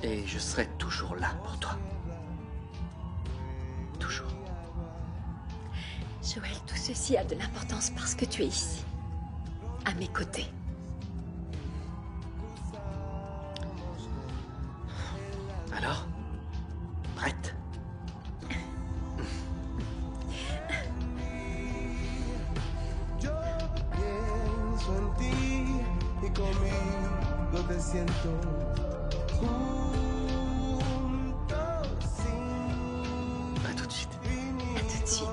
Speaker 16: Et je serai toujours là pour toi. Toujours.
Speaker 8: Joël, tout ceci a de l'importance parce que tu es ici, à mes côtés.
Speaker 16: Alors? Prête? À tout de suite.
Speaker 8: À tout de suite.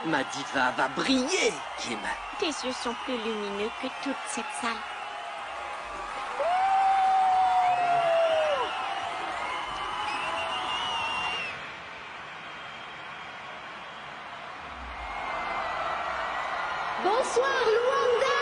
Speaker 16: Ma diva va briller, Kim.
Speaker 15: Tes yeux sont plus lumineux que toute cette salle.
Speaker 17: Bonsoir, Luanda!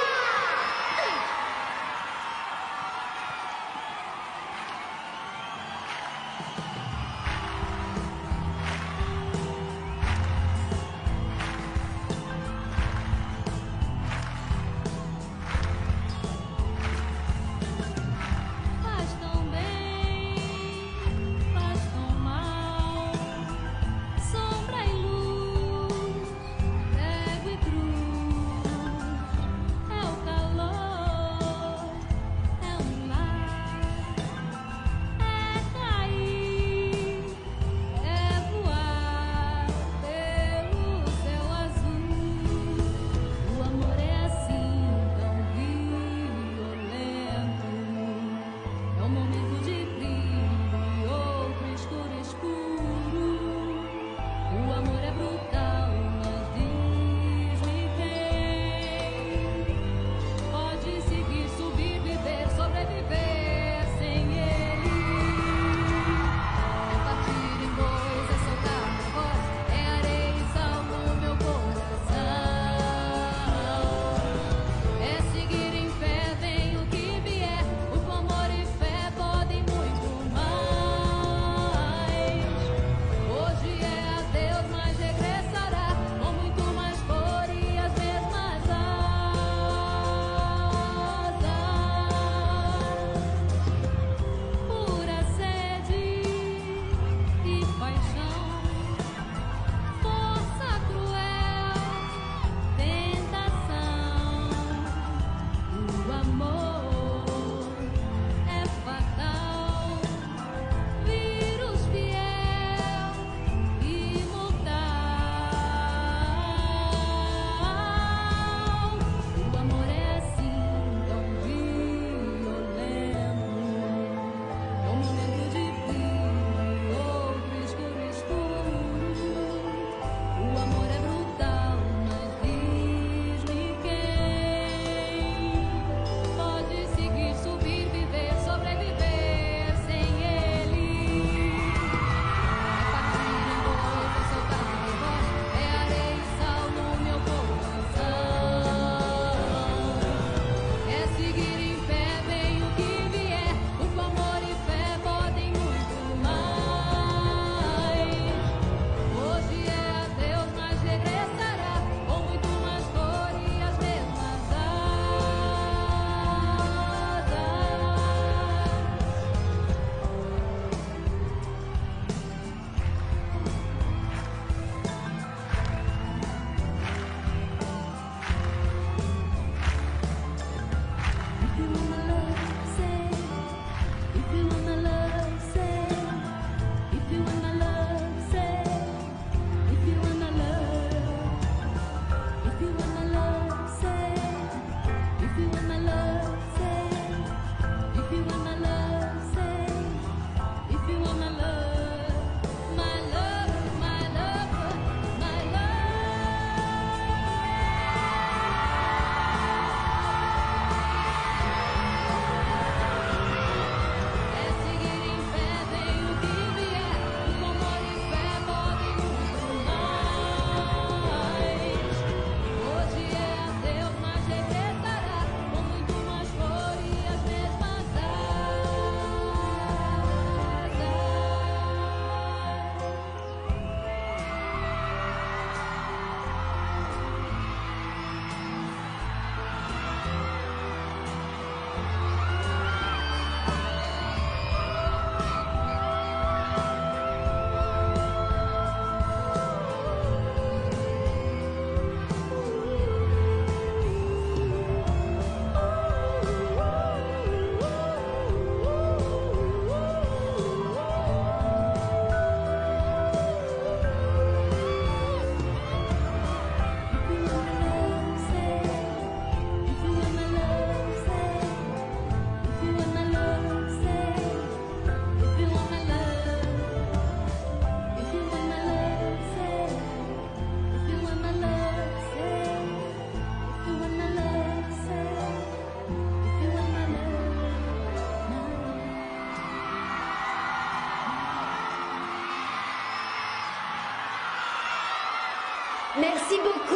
Speaker 14: Merci beaucoup.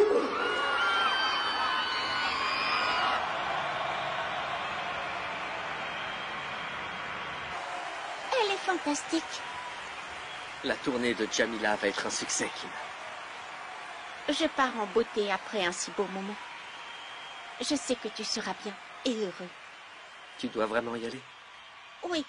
Speaker 15: Elle est fantastique.
Speaker 16: La tournée de Jamila va être un succès, Kim.
Speaker 15: Je pars en beauté après un si beau moment. Je sais que tu seras bien et heureux.
Speaker 16: Tu dois vraiment y aller?
Speaker 15: Oui.